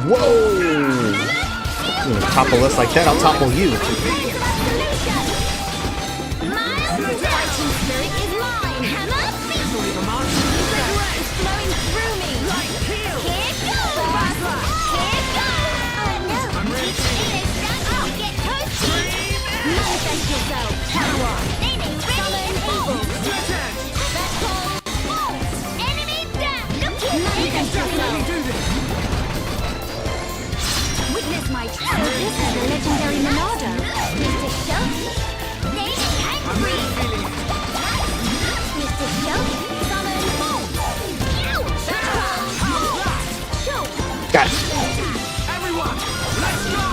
Whoa! You gonna topple us like that? I'll topple you. Witness my this is the legendary Monado. Mr. Shoki. I'm ready. Mr. Shoki, summon bolt. Got it. Everyone, let's go!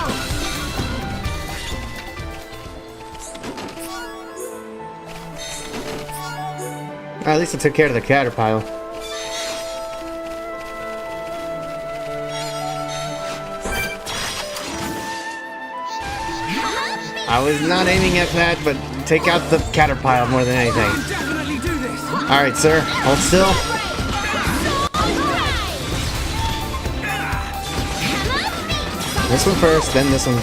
At least I took care of the caterpillar. I was not aiming at that, but take out the caterpillar more than anything. Alright, sir. Hold still. This one first, then this one,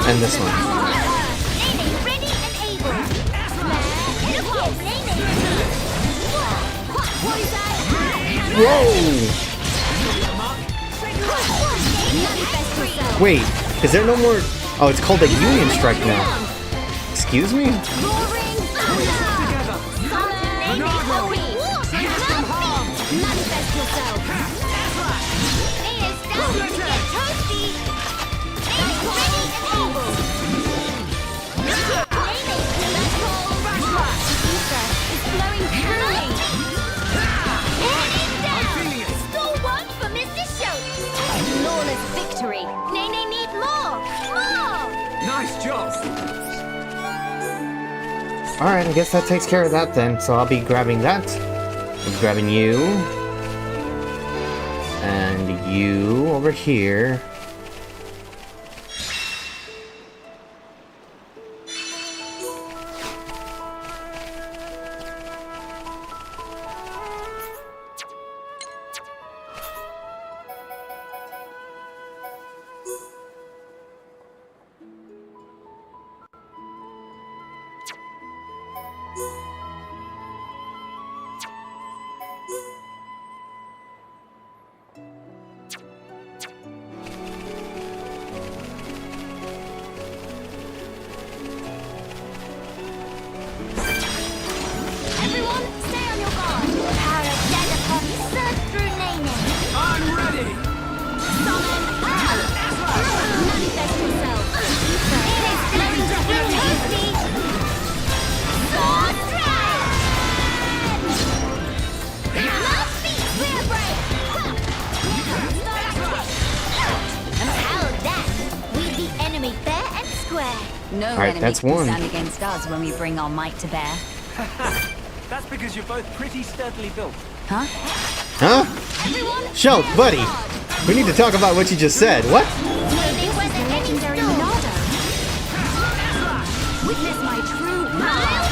and this one. Whoa! Wait, is there no more? Oh, it's called a Union Strike now. Excuse me? Alright, I guess that takes care of that then. So I'll be grabbing that. I'm grabbing you. And you over here. No Alright, enemy that's can one. stand against us when we bring our might to bear. That's because you're both pretty sturdily built. Huh? Huh? Shulk, buddy. We need to talk about what you just said. What? Maybe we're the legendary Nardo. Witness my true power.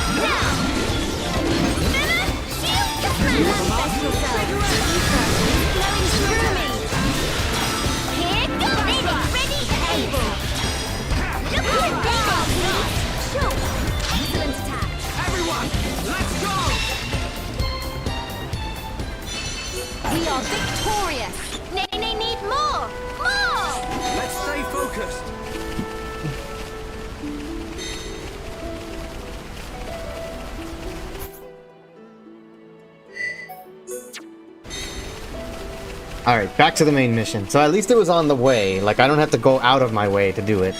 Manifest yourself. Flowing through me. Here goes. Ready, able. Look at that. Sure. Excellent attack. Everyone, let's go! We are victorious. Nay, need more. More. Let's stay focused. Alright, back to the main mission. So at least it was on the way. Like, I don't have to go out of my way to do it.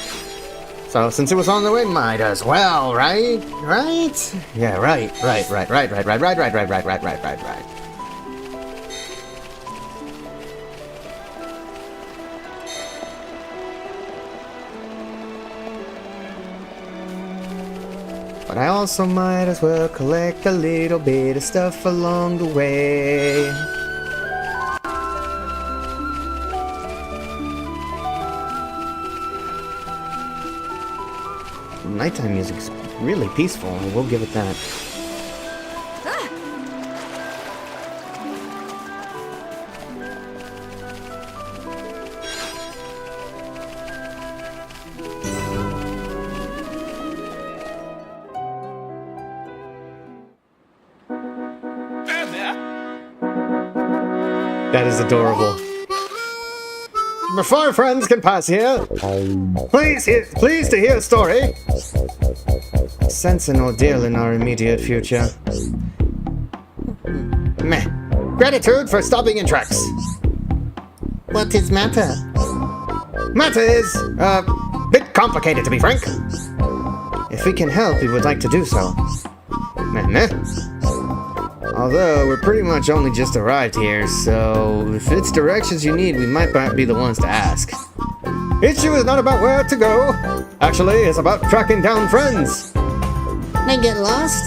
So since it was on the way, might as well, right? Right? Yeah, right. But I also might as well collect a little bit of stuff along the way. Nighttime music's really peaceful, I will give it that. That is adorable. Before friends can pass here, please to hear a story. Sense an ordeal in our immediate future. Meh. Gratitude for stopping in tracks. What is matter? Matter is, bit complicated to be frank. If we can help, we would like to do so. Meh. Although, we're pretty much only just arrived here, so if it's directions you need, we might be the ones to ask. Issue is not about where to go. Actually, it's about tracking down friends. They get lost?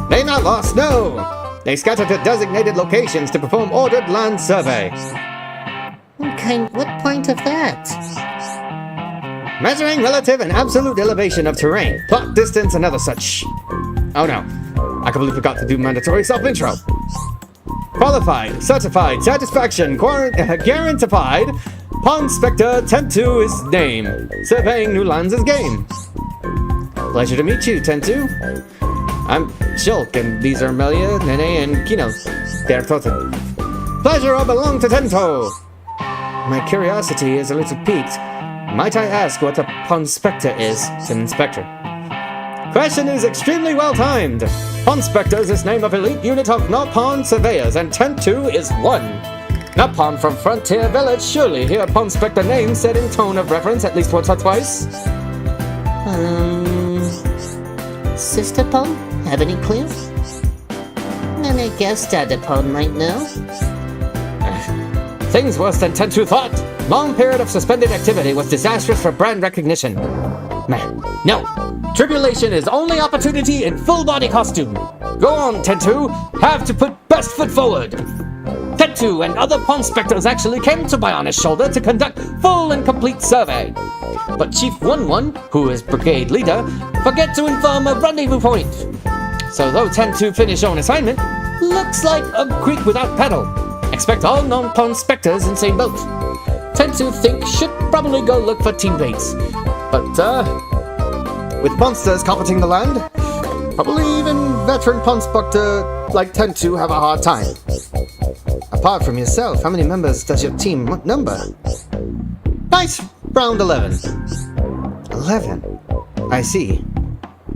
They not lost, no. They scattered to designated locations to perform ordered land survey. Okay, what point of that? Measuring relative and absolute elevation of terrain, plot distance, and other such. Oh no. I completely forgot to do mandatory self-intro. Qualified, certified, satisfaction, guarantied. Pond Spectre 10-2 is name. Surveying new lands is game. Pleasure to meet you, 10-2. I'm Shulk, and these are Melia, Nene, and Kino. They're Toten. Pleasure all belong to Tento. My curiosity is a little piqued. Might I ask what a Pond Spectre is, an inspector? Question is extremely well timed. Pond Spectres is name of elite unit of Pond surveyors, and 10-2 is one. Pond from Frontier Village, surely hear Pond Spectre name said in tone of reference at least once or twice. Sister Pond? Have any clue? And I guess Dada Pond might know. Things worse than 10-2 thought. Long period of suspended activity was disastrous for brand recognition. Man, no. Tribulation is only opportunity in full body costume. Go on, 10-2. Have to put best foot forward. 10-2 and other Pond Spectres actually came to Bionis' shoulder to conduct full and complete survey. But Chief 1-1, who is brigade leader, forget to inform a rendezvous point. So though 10-2 finish on assignment, looks like a creek without pedal. Expect all non-Pond Spectres in same boat. 10-2 think should probably go look for teammates. But, with monsters carpeting the land, probably even veteran Pond Spectre like 10-2 have a hard time. Apart from yourself, how many members does your team number? Nice round 11. 11? I see.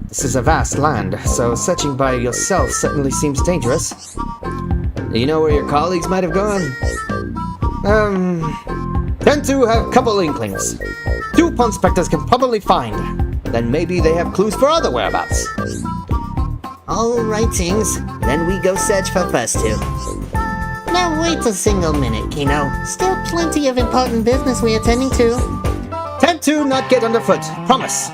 This is a vast land, so searching by yourself certainly seems dangerous. Do you know where your colleagues might have gone? 10-2 have couple inklings. 2 Pond Spectres can probably find. Then maybe they have clues for other whereabouts. All rightings. Then we go search for first 2. Now wait a single minute, Kino. Still plenty of important business we're attending to. Tend to not get underfoot, promise.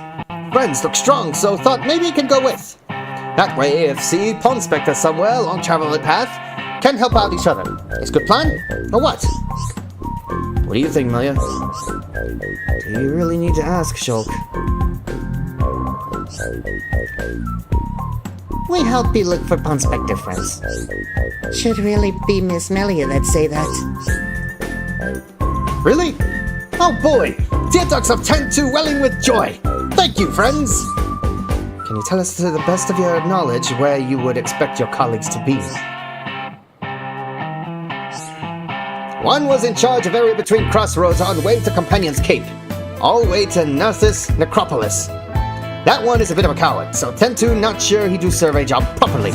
Friends look strong, so thought maybe can go with. That way, if see Pond Spectre somewhere along traveled path, can help out each other. Is good plan? Or what? What do you think, Melia? Do you really need to ask, Shulk? We help you look for Pond Spectre, friends. Should really be Miss Melia that say that. Really? Oh boy! Dear ducks of Tend-To welling with joy! Thank you, friends! Can you tell us to the best of your knowledge where you would expect your colleagues to be? One was in charge of area between crossroads on way to Companion's Cape, all way to Narthis Necropolis. That one is a bit of a coward, so Tend-To not sure he do survey job properly.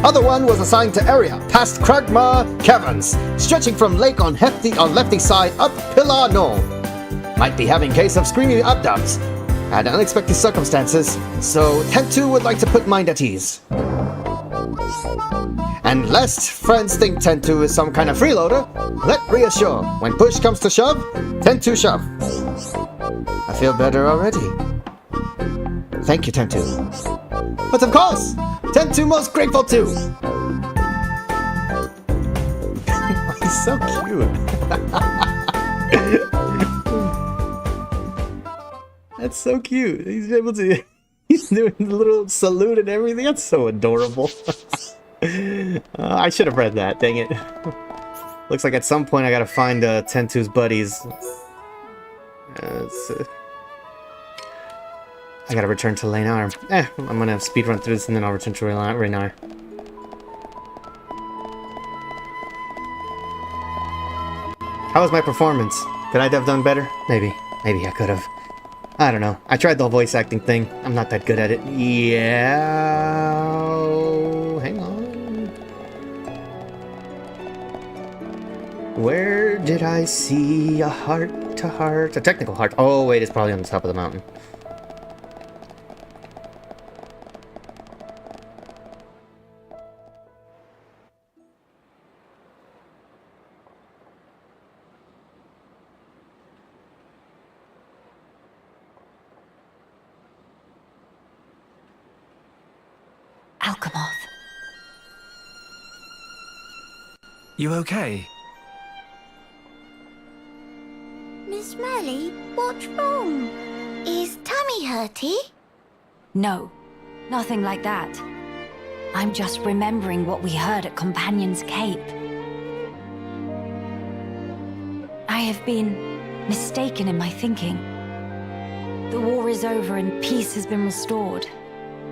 Other one was assigned to area past Kragma Caverns, stretching from lake on lefty side up Pillar Knoll. Might be having case of screaming updubs. Had unexpected circumstances, so Tend-To would like to put mind at ease. And lest friends think Tend-To is some kind of freeloader, let reassure, when push comes to shove, Tend-To shove. I feel better already. Thank you, Tend-To. But of course, Tend-To most grateful too. He's so cute. That's so cute. He's able to. He's doing the little salute and everything. That's so adorable. I should have read that. Dang it. Looks like at some point I gotta find Tend-To's buddies. I gotta return to Lainar. I'm gonna speed run through this and then I'll return to Lainar. How was my performance? Could I have done better? Maybe. Maybe I could have. I don't know. I tried the voice acting thing. I'm not that good at it. Yeah. Hang on. Where did I see a heart-to-heart? A technical heart. Oh, wait, it's probably on the top of the mountain. Alchemoth. You okay? Miss Melly, what's wrong? Is tummy hurty? No, nothing like that. I'm just remembering what we heard at Companion's Cape. I have been mistaken in my thinking. The war is over and peace has been restored.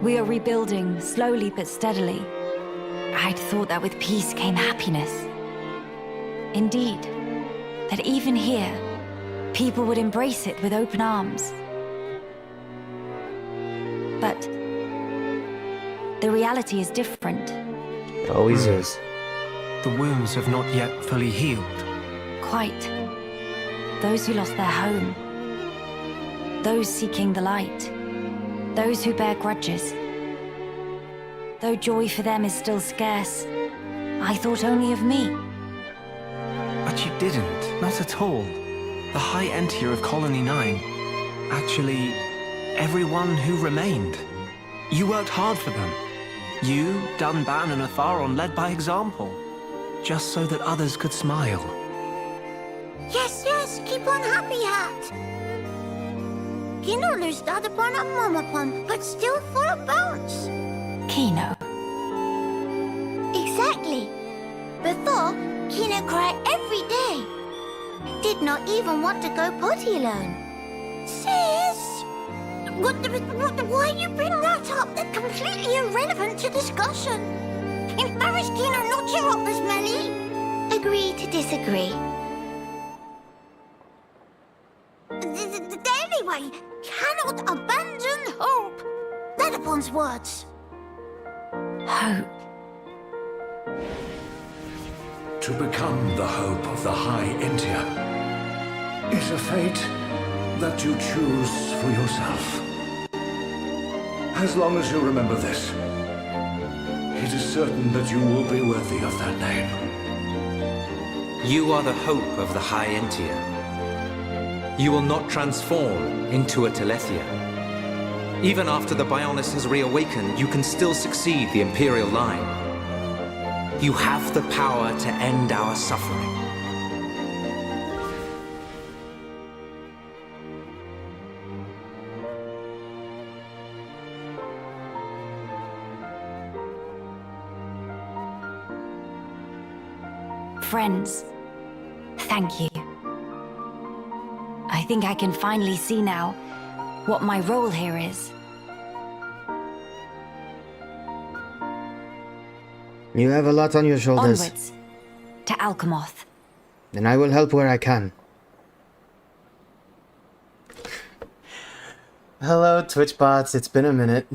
We are rebuilding, slowly but steadily. I'd thought that with peace came happiness. Indeed, that even here, people would embrace it with open arms. But the reality is different. It always is. The wounds have not yet fully healed. Quite. Those who lost their home. Those seeking the light. Those who bear grudges. Though joy for them is still scarce, I thought only of me. But you didn't, not at all. The High Entier of Colony 9. Actually, everyone who remained. You worked hard for them. You, Dunban and Atharon led by example. Just so that others could smile. Yes, yes, keep on happy hat. Kino lustad upon a momopon, but still full of bounce. Kino. Exactly. Before, Kino cried every day. Did not even want to go potty alone. Sis! Why you bring that up? That's completely irrelevant to discussion. Embarrass Kino not cheer up, Miss Melly. Agree to disagree. Anyway, cannot abandon hope. Ledapon's words. Hope. To become the hope of the High Entier is a fate that you choose for yourself. As long as you remember this, it is certain that you will be worthy of that name. You are the hope of the High Entia. You will not transform into a Telethia. Even after the Bionis has reawakened, you can still succeed the Imperial line. You have the power to end our suffering. Friends, thank you. I think I can finally see now what my role here is. You have a lot on your shoulders. Onwards to Alchemoth. And I will help where I can. Hello, Twitch bots. It's been a minute.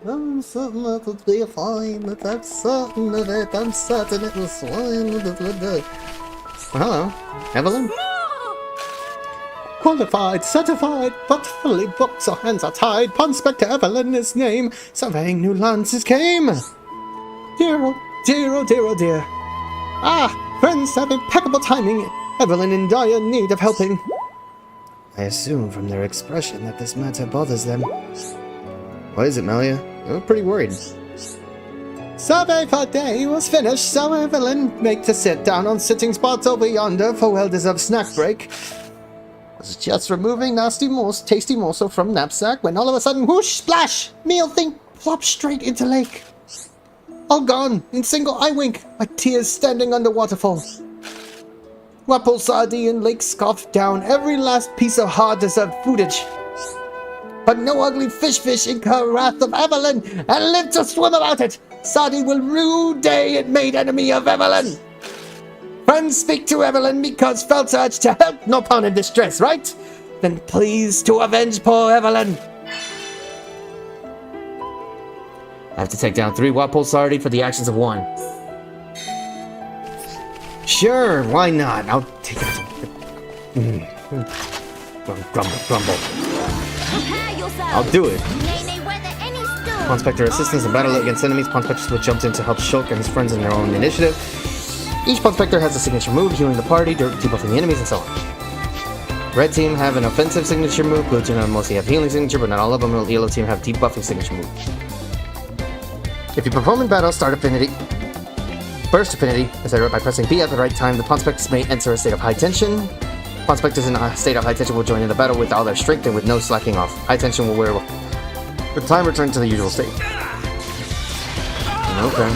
I'm certain it'll be fine. I'm certain of it. I'm certain it was fine. Well, hello, Evelyn. Qualified, certified, but fully booked, so hands are tied. Prospector Evelyn is name. Surveying new lances came. Dear, oh dear, oh dear, oh dear. Ah, friends have impeccable timing. Evelyn in dire need of helping. I assume from their expression that this matter bothers them. What is it, Melia? I'm pretty worried. Survey for day was finished, so Evelyn made to sit down on sitting spots over yonder for well-deserved snack break. Was just removing tasty morsel from knapsack when all of a sudden, whoosh, splash! Meal thing plopped straight into lake. All gone in single eye wink, like tears standing under waterfall. Wapple sardine lake scoffed down every last piece of hard-deserved foodage. But no ugly fish incur wrath of Evelyn and live to swim about it. Sardine will rue day it made enemy of Evelyn. Friends speak to Evelyn because felt urge to help no pawn in distress, right? Then please to avenge poor Evelyn. I have to take down 3 Wapol Sardi for the actions of 1. Sure, why not? I'll take it. Grumble. I'll do it. Pawn Spectre assistance in battle against enemies. Pawn Spectre jumped in to help Shulk and his friends in their own initiative. Each Pawn Spectre has a signature move, healing the party, debuffing the enemies, and so on. Red team have an offensive signature move. Blue team mostly have healing signature, but not all of them. The yellow team have debuffing signature move. If you perform in battle, start affinity. Burst affinity, etc. by pressing B at the right time. The Pawn Spectres may enter a state of high tension. Pawn Spectres in a state of high tension will join in the battle with all their strength and with no slacking off. High tension will wear with time return to the usual state. Okay.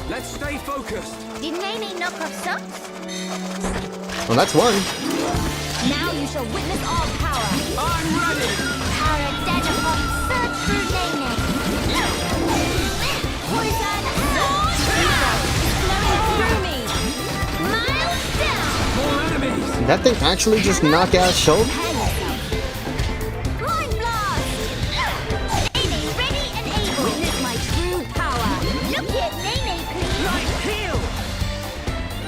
Let's stay focused. Did Nene knock off socks? Well, that's one. Now you shall witness our power. I'm ready. Power dead upon search through Nene. Poison sword flowing through me. Miles down. More enemies. Did that thing actually just knock out Shulk? Mind blast. Nene ready and able. Witness my true power. Look at Nene, please. Right, heal.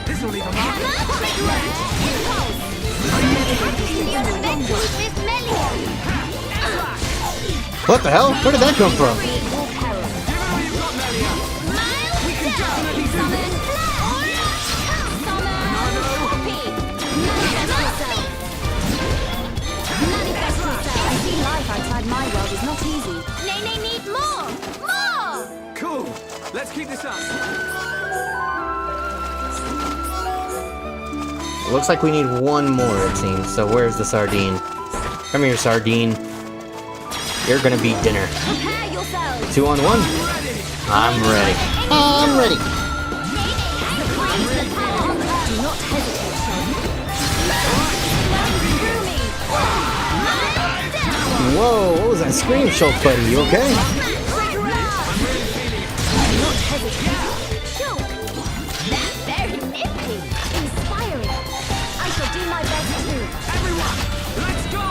This will leave a mark. Hammer, quick rage, impulse. The unmetal with Melia. What the hell? Where did that come from? Outside my world is not easy. Nene need more! More! Cool. Let's keep this up. Looks like we need one more, it seems. So where's the sardine? Come here, sardine. You're gonna be dinner. Prepare yourselves! 2 on 1? I'm ready. I'm ready. Do not hesitate, Whoa, what was that scream, Shulk buddy? You okay? Very nippy. Inspiring. I shall do my best too. Everyone, let's go.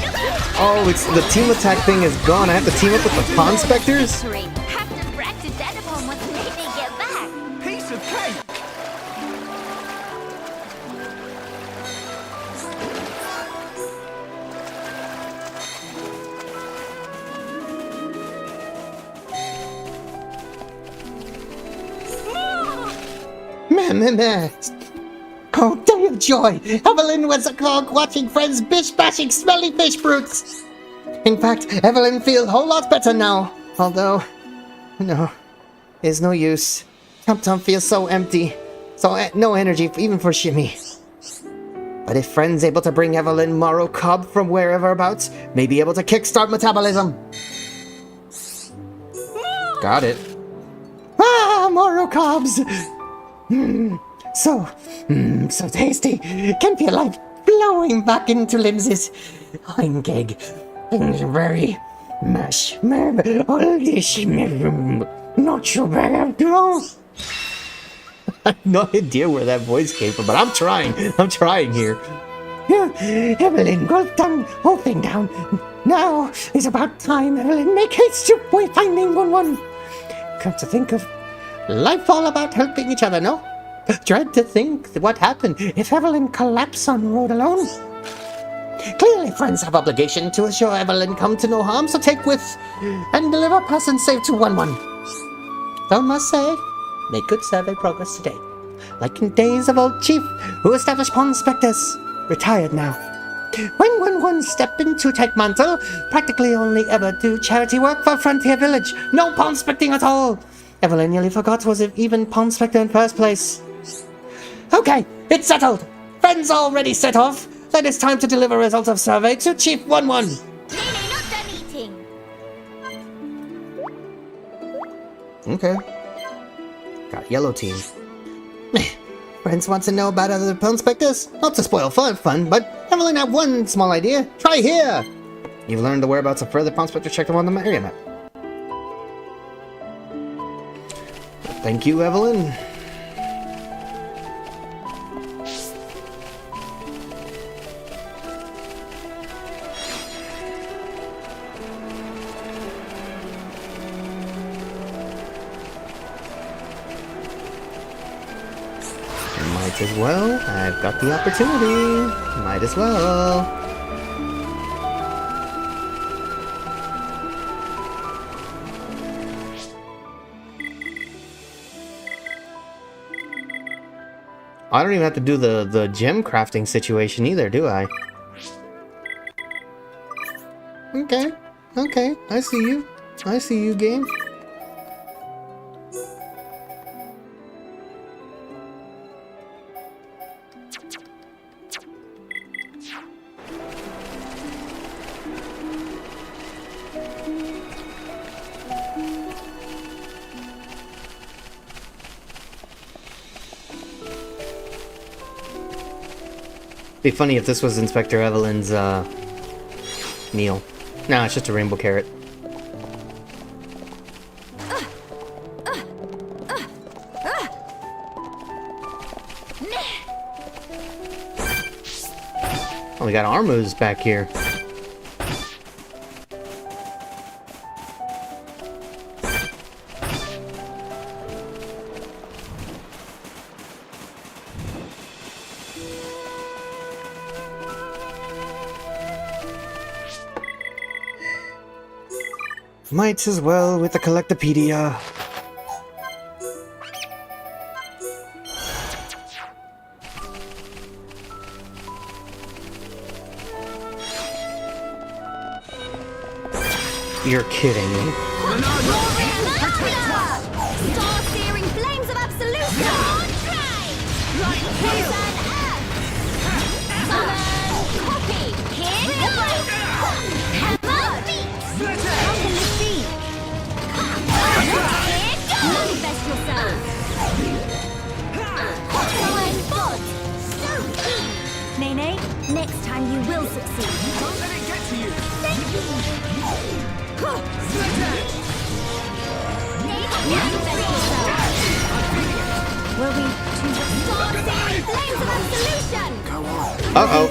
Look at Oh, it's the team attack thing is gone. I have to team up with the Pawn Specters? Have to brag to Dad upon once they get back. Piece of cake! Man. Oh, day of joy! Evelyn was a cog watching friends bish-bashing smelly fish brutes! In fact, Evelyn feels a whole lot better now. Although, no, it's no use. Tum Tum feels so empty. So no energy even for Shimmy. But if friends able to bring Evelyn Morrow Cobb from wherever abouts, may be able to kickstart metabolism. Got it. Ah, Morrow Cobbs! So tasty. Can feel life flowing back into limbs. I'm gig. Very mash. All this not so bad after all. I have no idea where that voice came from, but I'm trying here. Evelyn, good tongue, holding down. Now is about time, Evelyn. Make haste to finding 1-1. Come to think of, life all about helping each other, no? Dread to think what happened if Evelyn collapsed on road alone. Clearly, friends have obligation to assure Evelyn come to no harm, so take with and deliver person safe to 1-1. Though must say, make good survey progress today. Like in days of old chief who established Pawn Specters, retired now. When 1-1 step into take mantle, practically only ever do charity work for Frontier Village. No pawn specting at all. Evelyn nearly forgot was even Pawn Specter in first place. Okay, it's settled. Friends already set off. Then it's time to deliver results of survey to Chief 1-1. Nene, not done eating. Okay. Got yellow team. Friends want to know about other Pawn Specters? Not to spoil fun, but Evelyn had one small idea. Try here! You've learned the whereabouts of further Pawn Specters. Check them on the area map. Thank you, Evelyn. Might as well. I've got the opportunity. Might as well. I don't even have to do the gem crafting situation either, do I? Okay. I see you. I see you, game. Be funny if this was Inspector Evelyn's meal. Nah, it's just a rainbow carrot. Oh, we got Armuz back here. Might as well with the Collectopedia. You're kidding me. Star-searing flames of absolution! Right here! Copy! Here we go! Hammer! How can this be? Here go! Manifest yourself! Flying bolt! So keen! Nene, next time you will succeed. Don't let it get to you! Thank you! Manifest yourself! Will we too Star-searing flames of absolution! Uh-oh.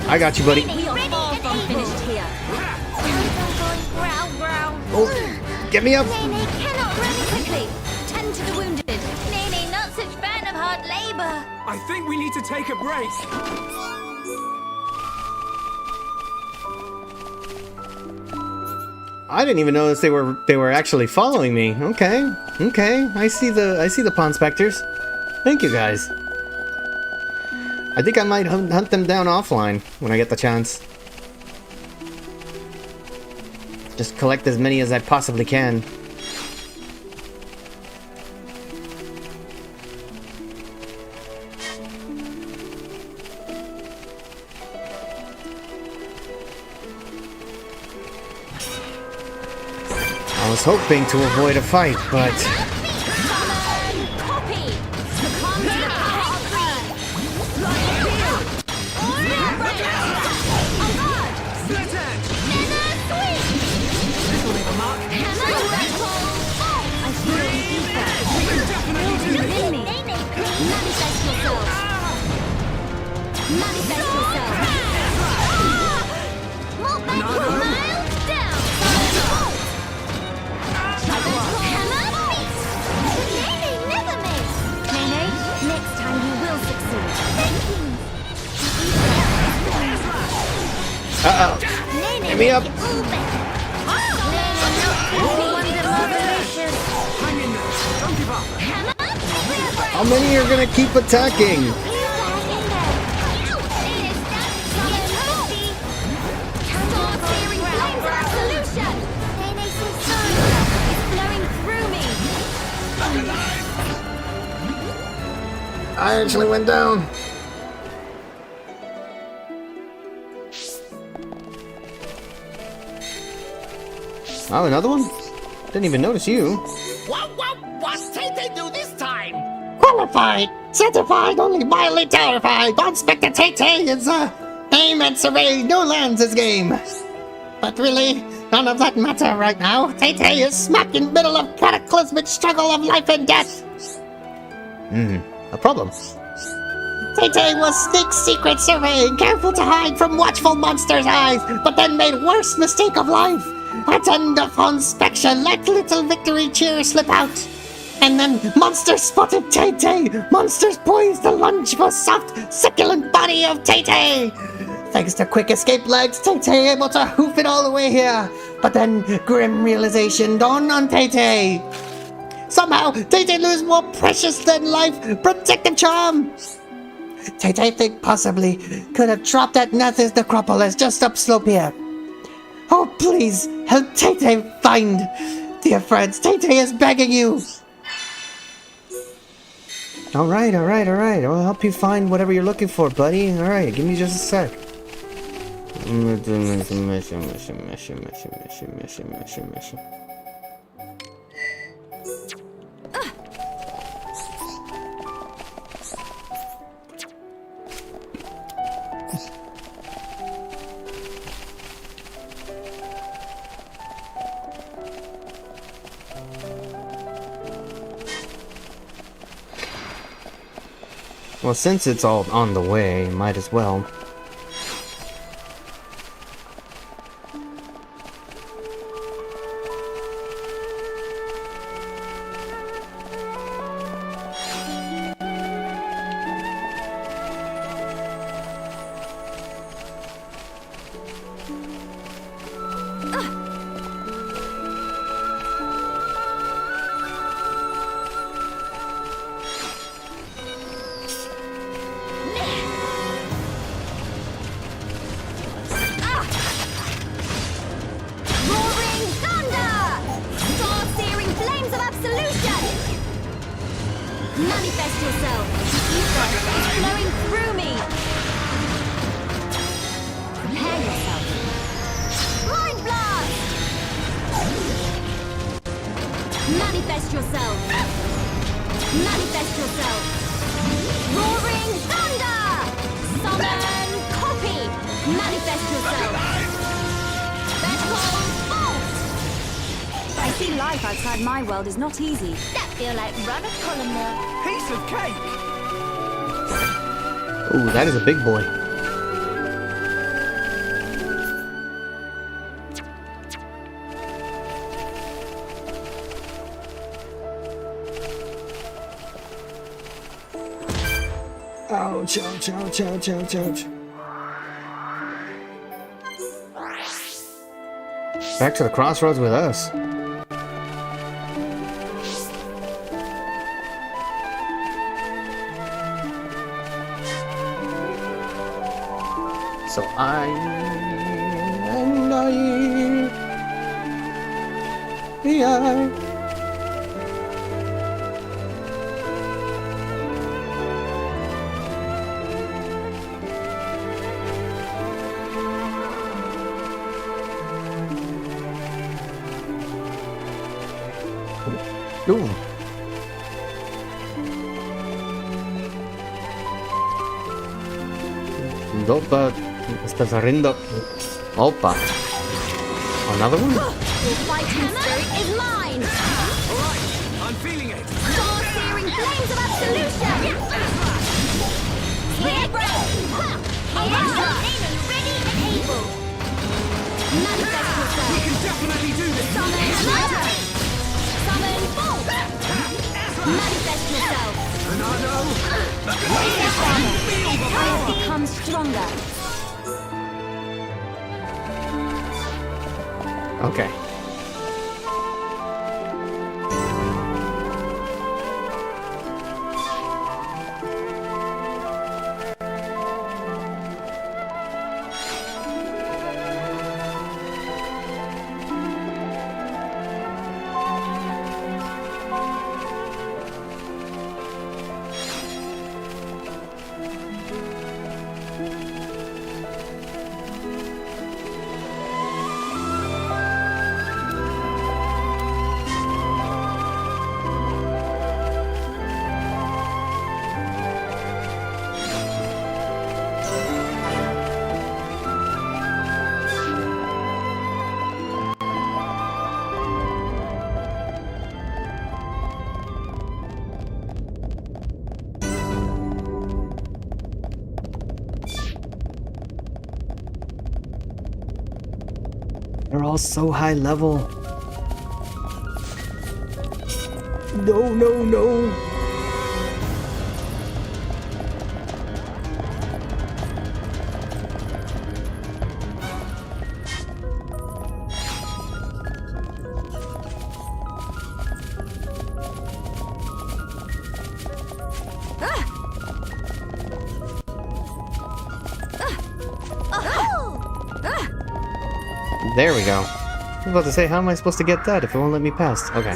I got you, buddy. You're far from finished here. Get me up! Nene cannot run quickly. Tend to the wounded. Nene, not such fan of hard labor. I think we need to take a break. I didn't even notice they were actually following me. Okay, okay. I see the pawn specters. Thank you guys. I think I might hunt them down offline when I get the chance. Just collect as many as I possibly can. I was hoping to avoid a fight, but... Uh-oh. Get me up. How many are gonna keep attacking? I actually went down. Oh, another one? Didn't even notice you. What's Tay-Tay do this time? Qualified, certified, only mildly terrified. Inspector Tay-Tay is aim and survey no lands this game. But really, none of that matter right now. Tay-Tay is smack in middle of cataclysmic struggle of life and death. A problem. Tay-Tay was sneak secret surveying, careful to hide from watchful monsters' eyes, but then made worst mistake of life. Attend upon inspection, let little victory cheer slip out. And then monsters spotted Tay-Tay. Monsters poised to lunge for soft, succulent body of Tay-Tay. Thanks to quick escape legs, Tay-Tay able to hoof it all the way here. But then grim realization dawned on Tay-Tay. Somehow, Tay-Tay lose more precious than life protective charm. Tay-Tay think possibly could have dropped at Nath's necropolis just upslope here. Oh, please, help Tay-Tay find. Dear friends, Tay-Tay is begging you. Alright. I'll help you find whatever you're looking for, buddy. Alright, give me just a sec. Mission. Well, since it's all on the way, might as well. Manifest yourself! Ether is flowing through me! Prepare yourself! Mind blast! Manifest yourself! Manifest yourself! Roaring thunder! Summon copy! Manifest yourself! Battle bolt! I see life outside my world is not easy. That feel like run a column there. Piece of cake! Ooh, that is a big boy. Ouch, ouch, ouch, ouch, ouch, ouch. Back to the crossroads with us. So yeah. Ooh. Dopa, estás rindo. Opa. Another one? Your fighting spirit is mine! Alright, I'm feeling it. Star-searing flames of absolution! Here, breath! Ready and able! Manifest yourself! We can definitely do this. Summon matter! Summon bolt! Manifest yourself! And I know. I have become stronger. Okay. They're all so high level. No, no, no. There we go. I was about to say, how am I supposed to get that if it won't let me pass? Okay.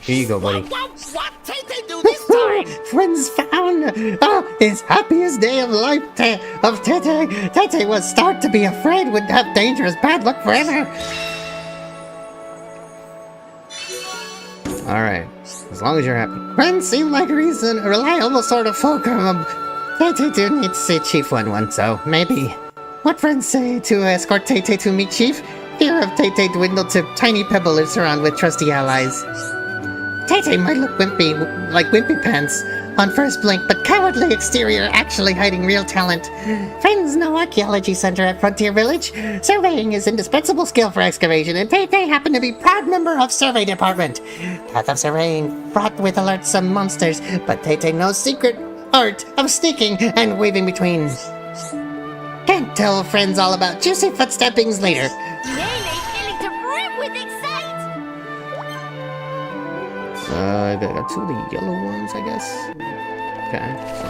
Here you go, buddy. What did they do this time? Friends found! His happiest day of life of Tete. Tete was start to be afraid would have dangerous bad luck forever. Alright. As long as you're happy. Friends seem like a reliable sort of fulcrum. Tete do need to see Chief one, so maybe. What friends say to escort Tete to meet Chief? Fear of Tete dwindled to tiny pebble lives around with trusty allies. Tete might look wimpy, like wimpy pants on first blink, but cowardly exterior actually hiding real talent. Friends know archaeology center at Frontier Village. Surveying is indispensable skill for excavation, and Tete happen to be proud member of survey department. Path of surveying fraught with alerts some monsters, but Tete knows secret art of sneaking and weaving between. Can't tell friends all about juicy footsteppings later. Nearly filling to brim with excite! I got two of the yellow ones, I guess. Okay, so.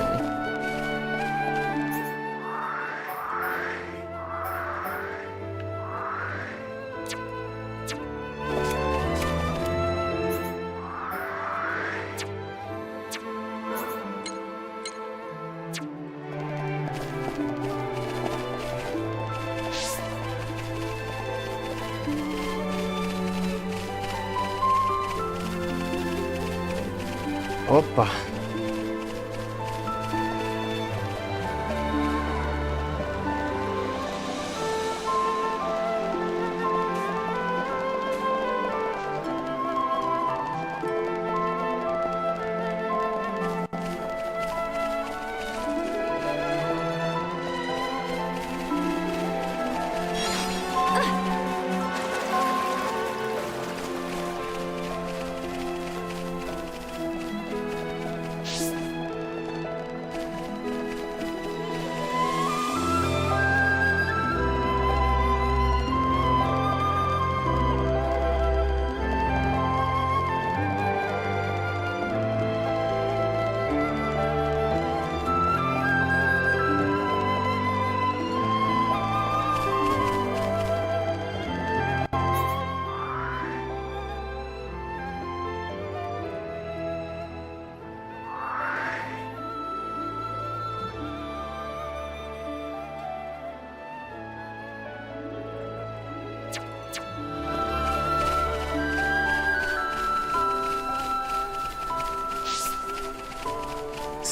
Opa.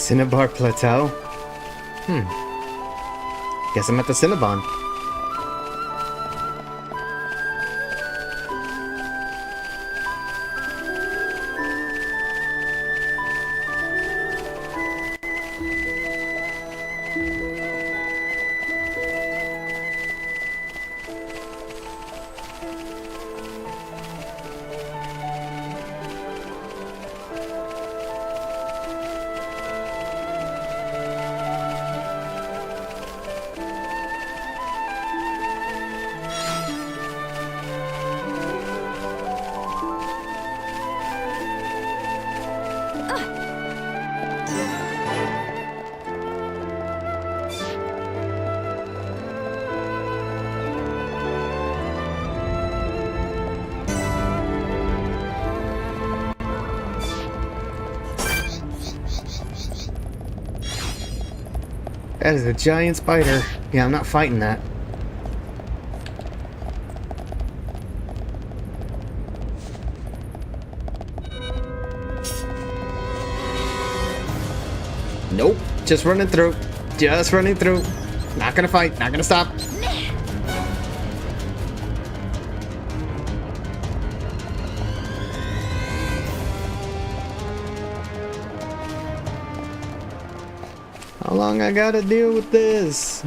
Cinnabar Plateau? Guess I'm at the Cinnabon. That is a giant spider. Yeah, I'm not fighting that. Nope. Just running through. Just running through. Not gonna fight. Not gonna stop. How long I gotta deal with this?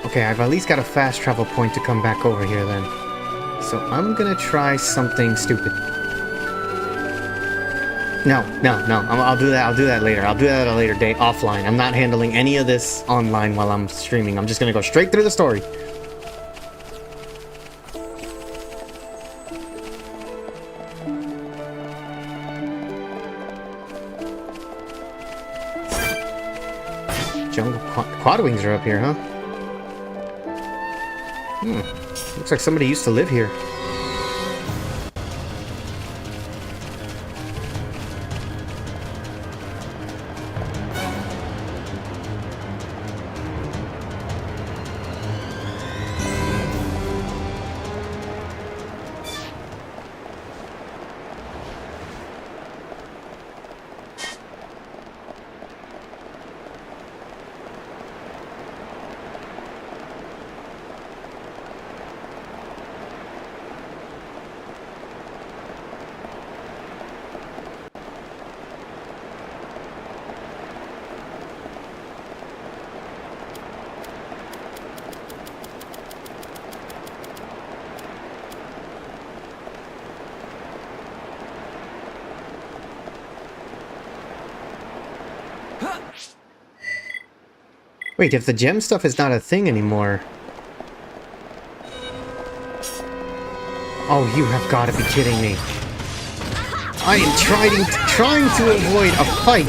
Okay, I've at least got a fast travel point to come back over here then. So I'm gonna try something stupid. No. I'll do that. I'll do that later. I'll do that at a later date, offline. I'm not handling any of this online while I'm streaming. I'm just gonna go straight through the story. Jungle quad wings are up here, huh? Looks like somebody used to live here. Wait, if the gem stuff is not a thing anymore... Oh, you have got to be kidding me. I am trying to avoid a fight.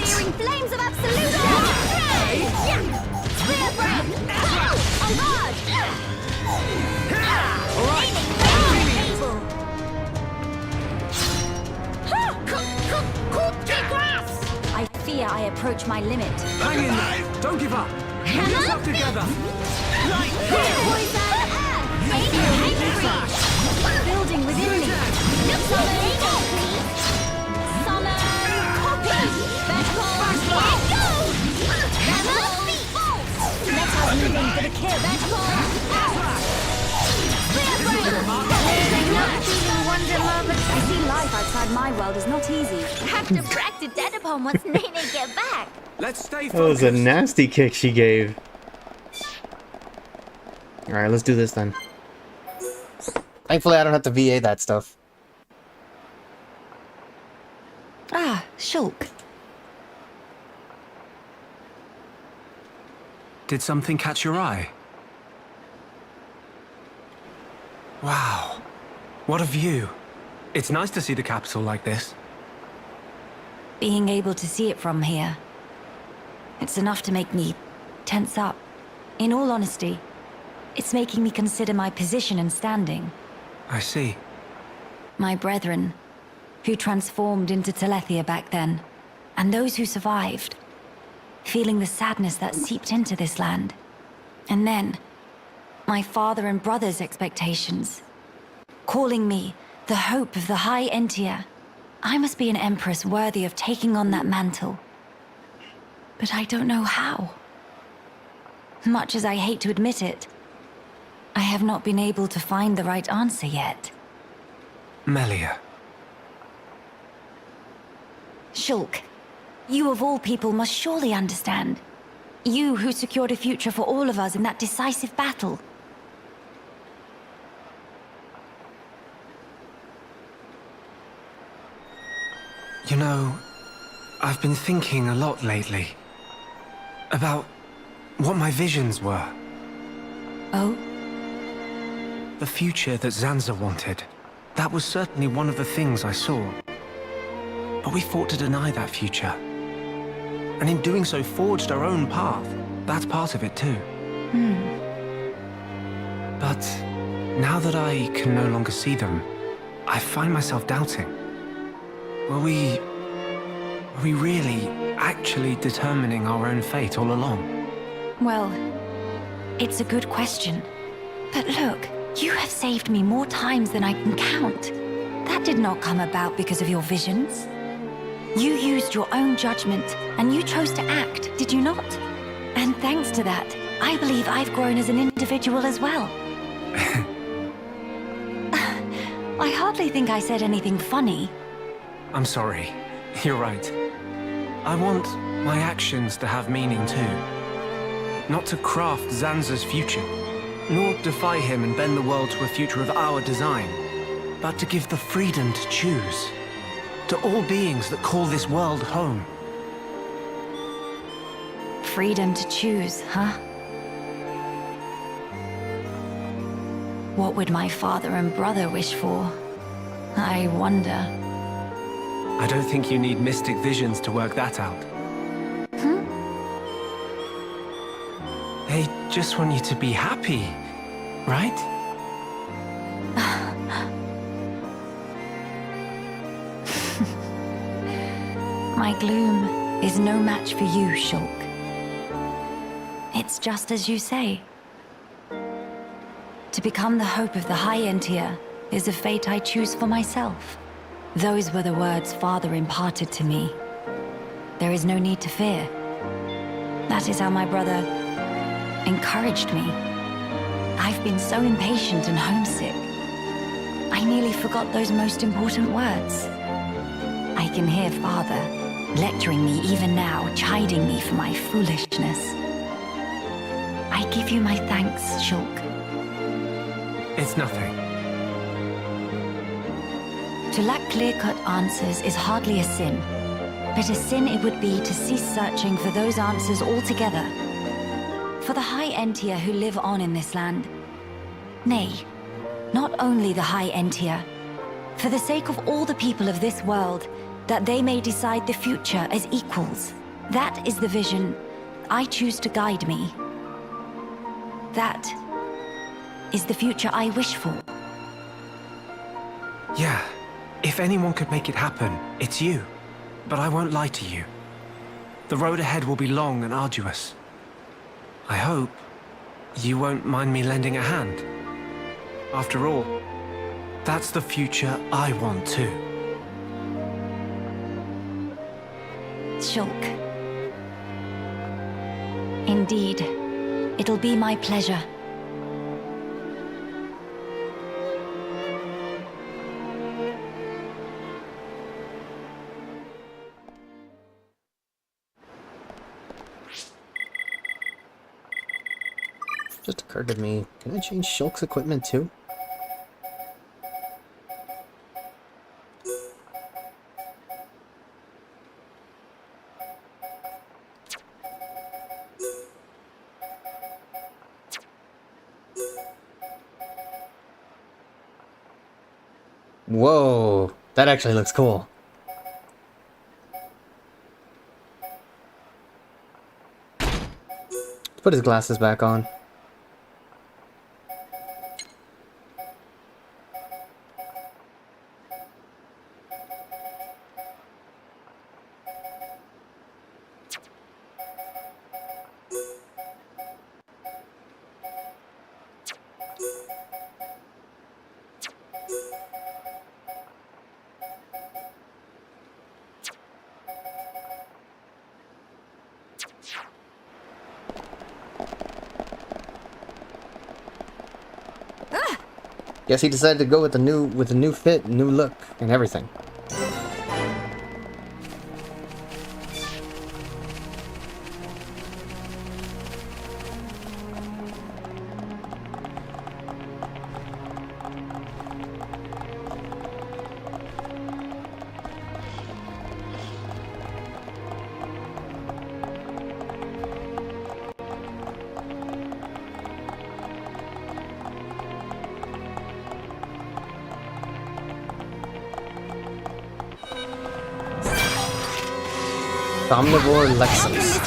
I fear I approach my limit. Hang in there. Don't give up. Hold yourself together. Building within me. Summer copy. Let us move in for the kill. I see life outside my world is not easy. Have to brag to Dad upon once Nene get back. Let's stay That was a focused. nasty kick she gave. Alright, let's do this then. Thankfully, I don't have to VA that stuff. Ah, Shulk. Did something catch your eye? Wow. What a view. It's nice to see the capital like this. Being able to see it from here, it's enough to make me tense up. In all honesty, it's making me consider my position and standing. I see. My brethren, who transformed into Telethia back then, and those who survived, feeling the sadness that seeped into this land. And then, my father and brother's expectations, calling me the hope of the High Entia. I must be an empress worthy of taking on that mantle. But I don't know how. Much as I hate to admit it, I have not been able to find the right answer yet. Melia. Shulk, you of all people must surely understand. You who secured a future for all of us in that decisive battle. You know, I've been thinking a lot lately about what my visions were. Oh? The future that Zanza wanted. That was certainly one of the things I saw. But we fought to deny that future. And in doing so, forged our own path. That's part of it too. But now that I can no longer see them, I find myself doubting. Were we really, actually determining our own fate all along? Well, it's a good question. But look, you have saved me more times than I can count. That did not come about because of your visions. You used your own judgment, and you chose to act, did you not? And thanks to that, I believe I've grown as an individual as well. I hardly think I said anything funny. I'm sorry. You're right. I want my actions to have meaning too. Not to craft Zanza's future, nor defy him and bend the world to a future of our design, but to give the freedom to choose. To all beings that call this world home. Freedom to choose, huh? What would my father and brother wish for? I wonder. I don't think you need mystic visions to work that out. They just want you to be happy, right? My gloom is no match for you, Shulk. It's just as you say. To become the hope of the High Entia is a fate I choose for myself. Those were the words Father imparted to me. There is no need to fear. That is how my brother encouraged me. I've been so impatient and homesick. I nearly forgot those most important words. I can hear Father lecturing me even now, chiding me for my foolishness. I give you my thanks, Shulk. It's nothing. To lack clear-cut answers is hardly a sin, but a sin it would be to cease searching for those answers altogether. For the High Entia who live on in this land. Nay, not only the High Entia. For the sake of all the people of this world, that they may decide the future as equals. That is the vision I choose to guide me. That is the future I wish for. Yeah, if anyone could make it happen, it's you. But I won't lie to you. The road ahead will be long and arduous. I hope you won't mind me lending a hand. After all, that's the future I want too. Shulk. Indeed, it'll be my pleasure. Just occurred to me, can I change Shulk's equipment too? Whoa, that actually looks cool. Let's put his glasses back on. Guess he decided to go with the new fit, new look, and everything. Omnivore Lexus.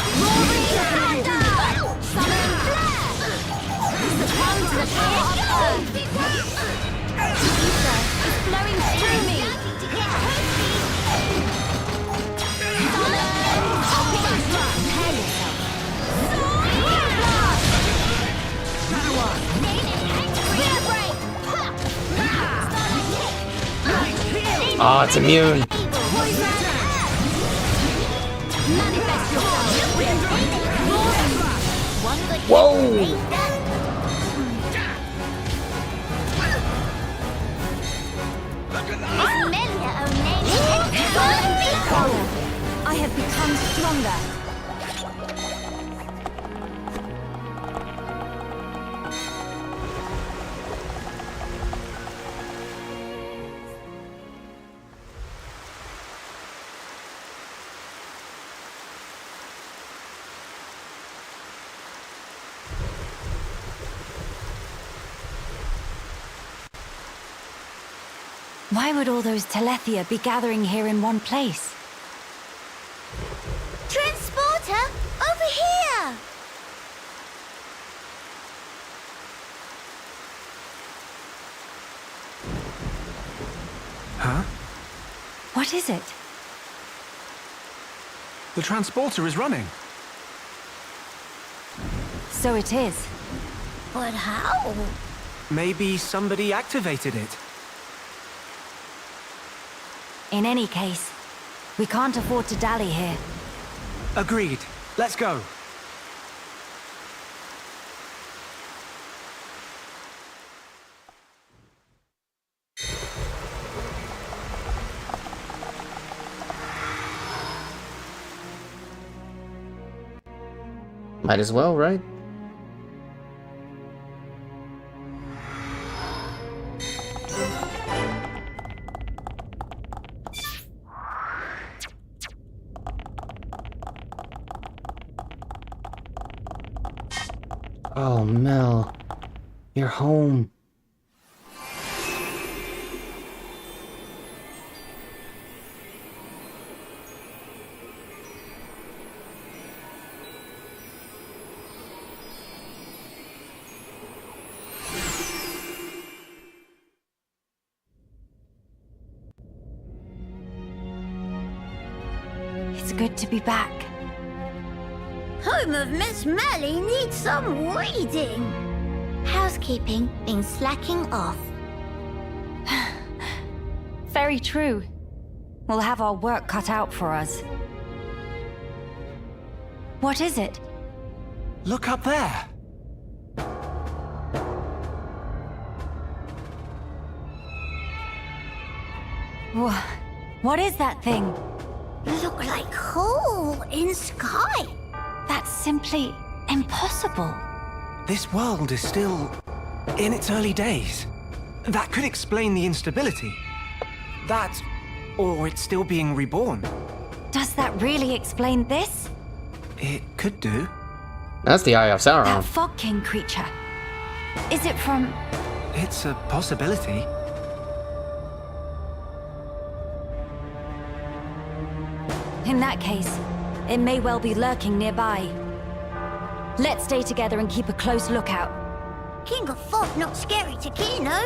Oh, it's immune. Whoa! I have become stronger. Why would all those Telethia be gathering here in one place? Transporter, over here! Huh? What is it? The transporter is running. So it is. But how? Maybe somebody activated it. In any case, we can't afford to dally here. Agreed. Let's go. Might as well, right? Oh, Mel. You're home. It's good to be back. Home of Miss Melly needs some weeding. Housekeeping been slacking off. Very true. We'll have our work cut out for us. What is it? Look up there. What is that thing? Look like hole in sky. That's simply impossible. This world is still in its early days. That could explain the instability. That, or it's still being reborn. Does that really explain this? It could do. That's the Eye of Sauron. That Fog King creature. Is it from... It's a possibility. In that case, it may well be lurking nearby. Let's stay together and keep a close lookout. King of Fog not scary to Kino.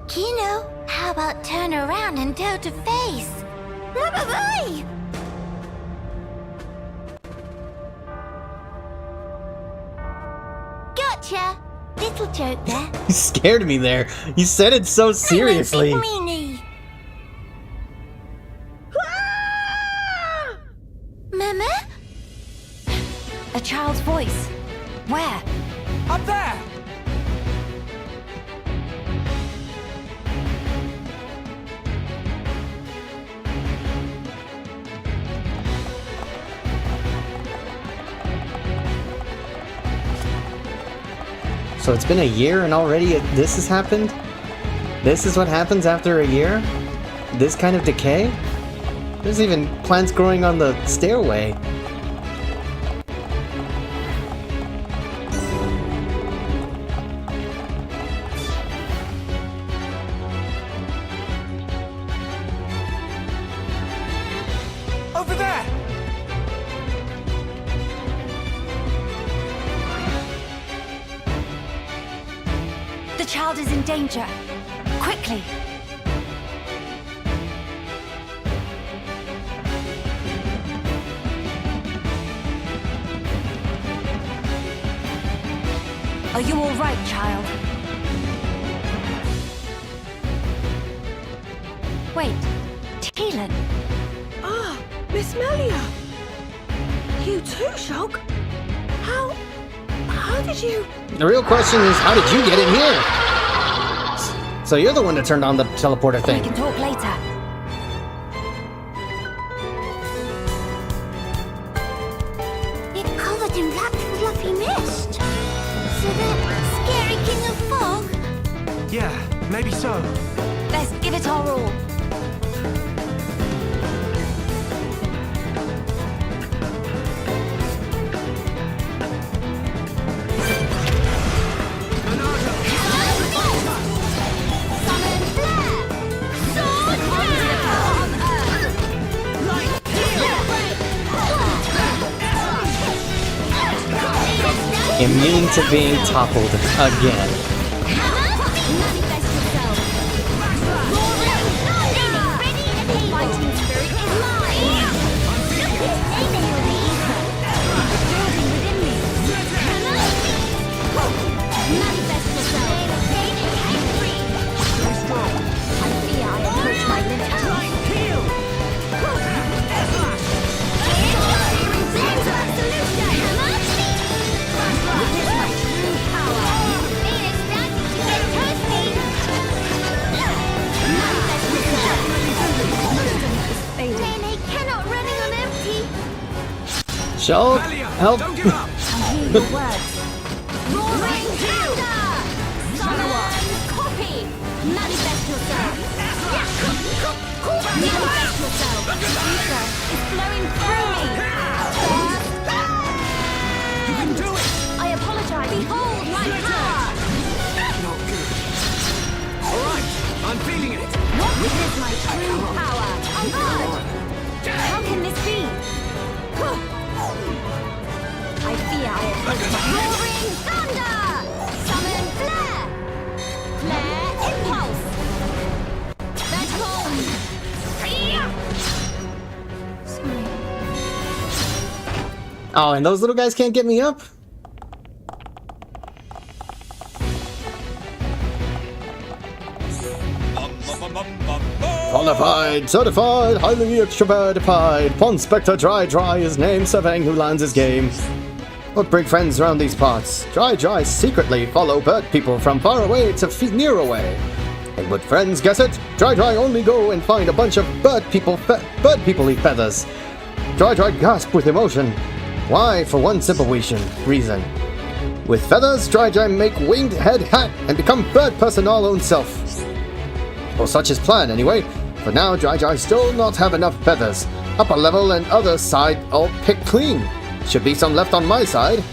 Kino, how about turn around and toe to face? Bye-bye! Gotcha! Little joke there. You scared me there. You said it so seriously. I'm a big meanie. Mama? A child's voice. Where? Up there! So it's been a year and already this has happened? This is what happens after a year? This kind of decay? There's even plants growing on the stairway. Over there! The child is in danger. Quickly! Are you all right, child? Wait, Teelan. Ah, Miss Melia. You too, Shulk? How did you... The real question is, how did you get in here? So you're the one that turned on the teleporter We thing. can talk later. It's covered in black fluffy mist. So that scary king of fog? Yeah, maybe so. Let's give it our all. Immune to being toppled again. Shulk, help! I hear your words. Roaring thunder! Someone copy! Manifest yourself! Manifest yourself! Ether is flowing through me! You can do it! I apologize! Behold my power! Not good. Alright, I'm feeling it. What is my true power? Oh God! How can this be? I fear I have roaring thunder! Summon flare! Flare impulse! Vertical! Sorry. Oh, and those little guys can't get me up? Qualified, certified, highly extrovertified. Pond Spectre Dry is named surveying who lands his game. What bring friends around these parts? Dry secretly follow bird people from far away to near away. And would friends guess it? Dry only go and find a bunch of bird people eat feathers. Dry gasp with emotion. Why? For one simple reason. With feathers, Dry make winged head hat and become bird person all own self. Or such his plan anyway. For now, Dry still not have enough feathers. Upper level and other side all picked clean. Should be some left on my side.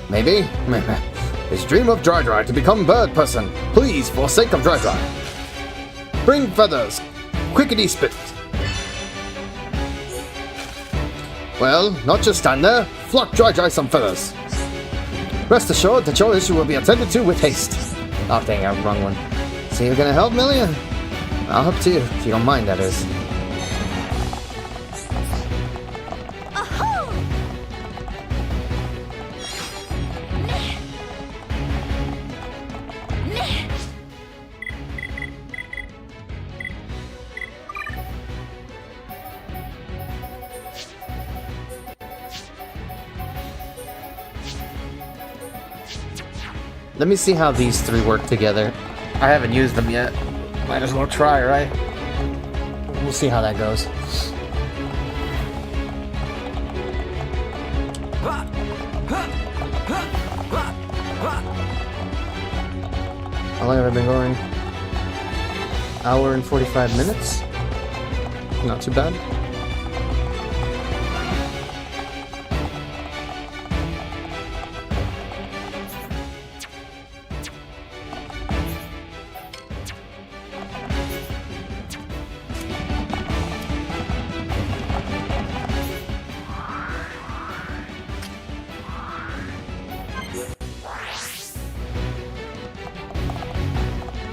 Maybe. His dream of Dry to become bird person. Please, for sake of Dry. Bring feathers. Quickety spit. Well, not just stand there. Flock Dry some feathers. Rest assured that your issue will be attended to with haste. Oh dang, I wrong one. So you're gonna help, Melia? I'll help too, if you don't mind, that is. Let me see how these three work together. I haven't used them yet. Might as well try, right? We'll see how that goes. How long have I been going? Hour and 45 minutes. Not too bad.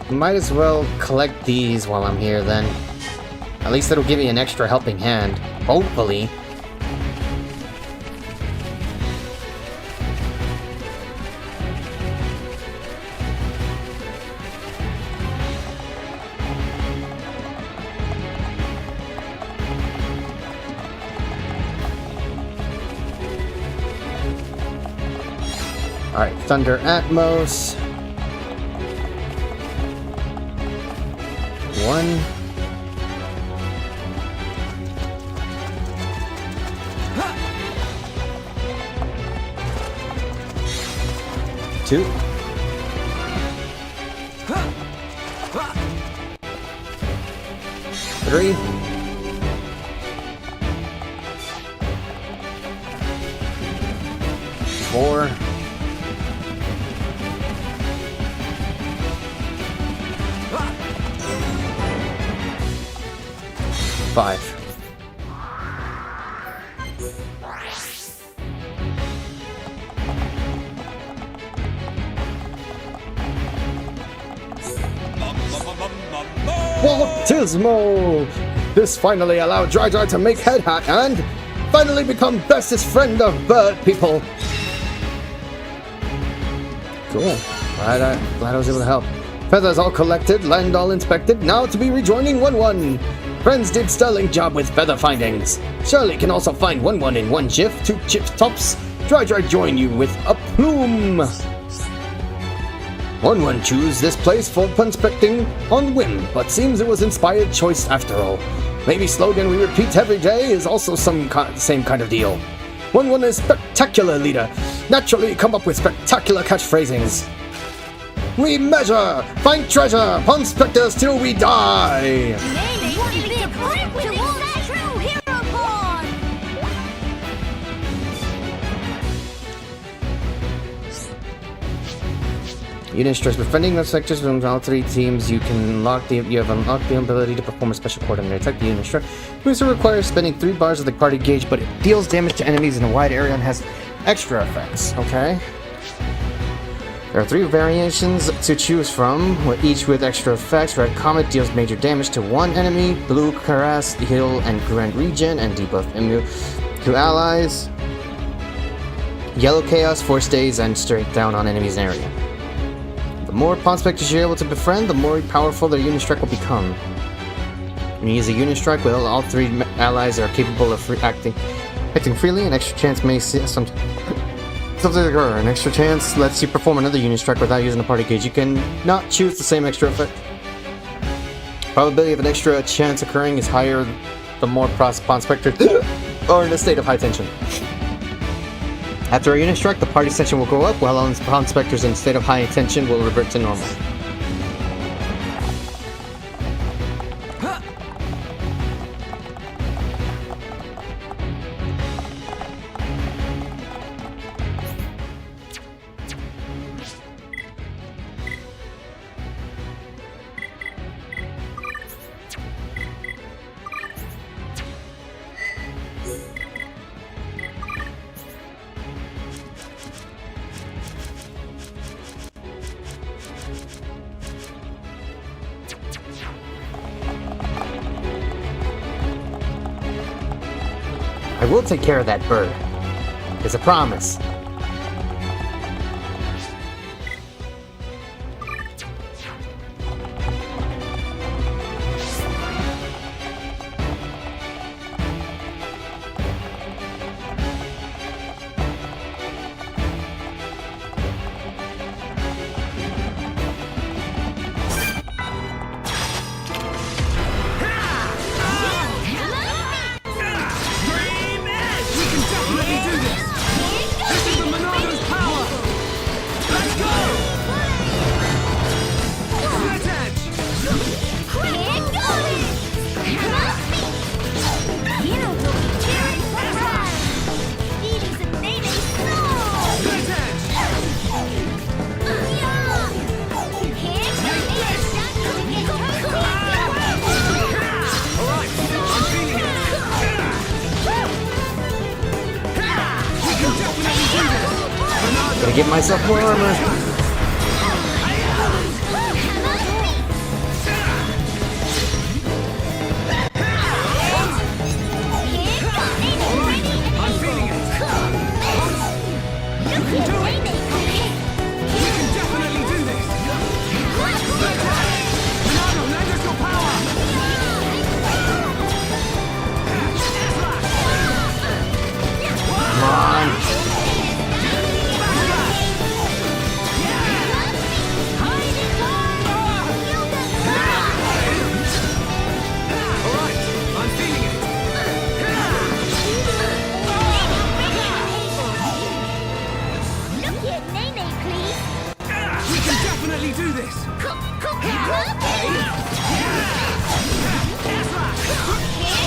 Might as well collect these while I'm here then. At least it'll give me an extra helping hand. Hopefully. Alright, Thunder Atmos. 1. Two. 3. 4. 5. Baptismo! This finally allowed Dry Dry to make Head Hat and finally become bestest friend of bird people. Cool. Glad I was able to help. Feathers all collected, land all inspected, now to be rejoining 1-1. Friends did sterling job with feather findings. Shirley can also find 1-1 in one jiff, 2 chips tops. Dry Dry join you with a plume. 1-1 choose this place for prospecting on whim, but seems it was inspired choice after all. Maybe slogan we repeat every day is also same kind of deal. 1-1 is spectacular leader. Naturally come up with spectacular catchphrasings. We measure, find treasure, prospectors till we die. Unit stress befriending the sectors from all 3 teams. You have unlocked the ability to perform a special coordinated attack. The unit stress booster requires spending 3 bars of the party gauge, but it deals damage to enemies in a wide area and has extra effects. Okay. There are 3 variations to choose from, each with extra effects. Red Comet deals major damage to 1 enemy. Blue Caress, heal and grant regen and debuff immune to allies. Yellow Chaos, force days and straight down on enemies in area. The more prospectors you're able to befriend, the more powerful their unit strike will become. When you use a unit strike, well, all 3 allies are capable of acting freely. An extra chance may see something occur. An extra chance lets you perform another unit strike without using a party gauge. You can not choose the same extra effect. Probability of an extra chance occurring is higher the more prospectors are in a state of high tension. After a unit strike, the party tension will go up, while all prospectors in a state of high tension will revert to normal. I will take care of that bird. It's a promise. Gotta get myself more armor.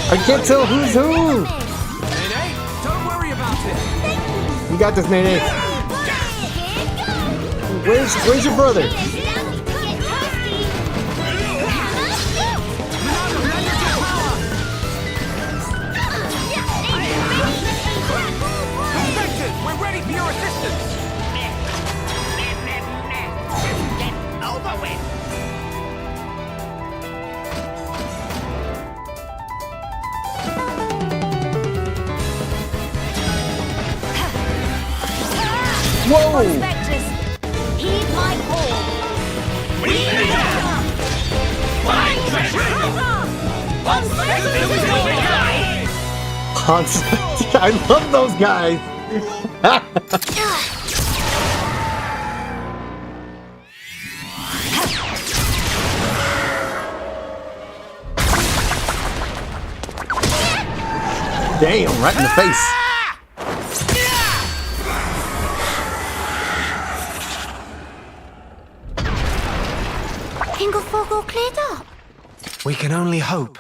I can't tell who's who! Nene, don't worry about it! You got this, Nene. Where's your brother? We're ready for your assistance! Over with. Whoa! Spectres, heed my call. I love those guys! Damn, right in the face. Fog all cleared up. We can only hope.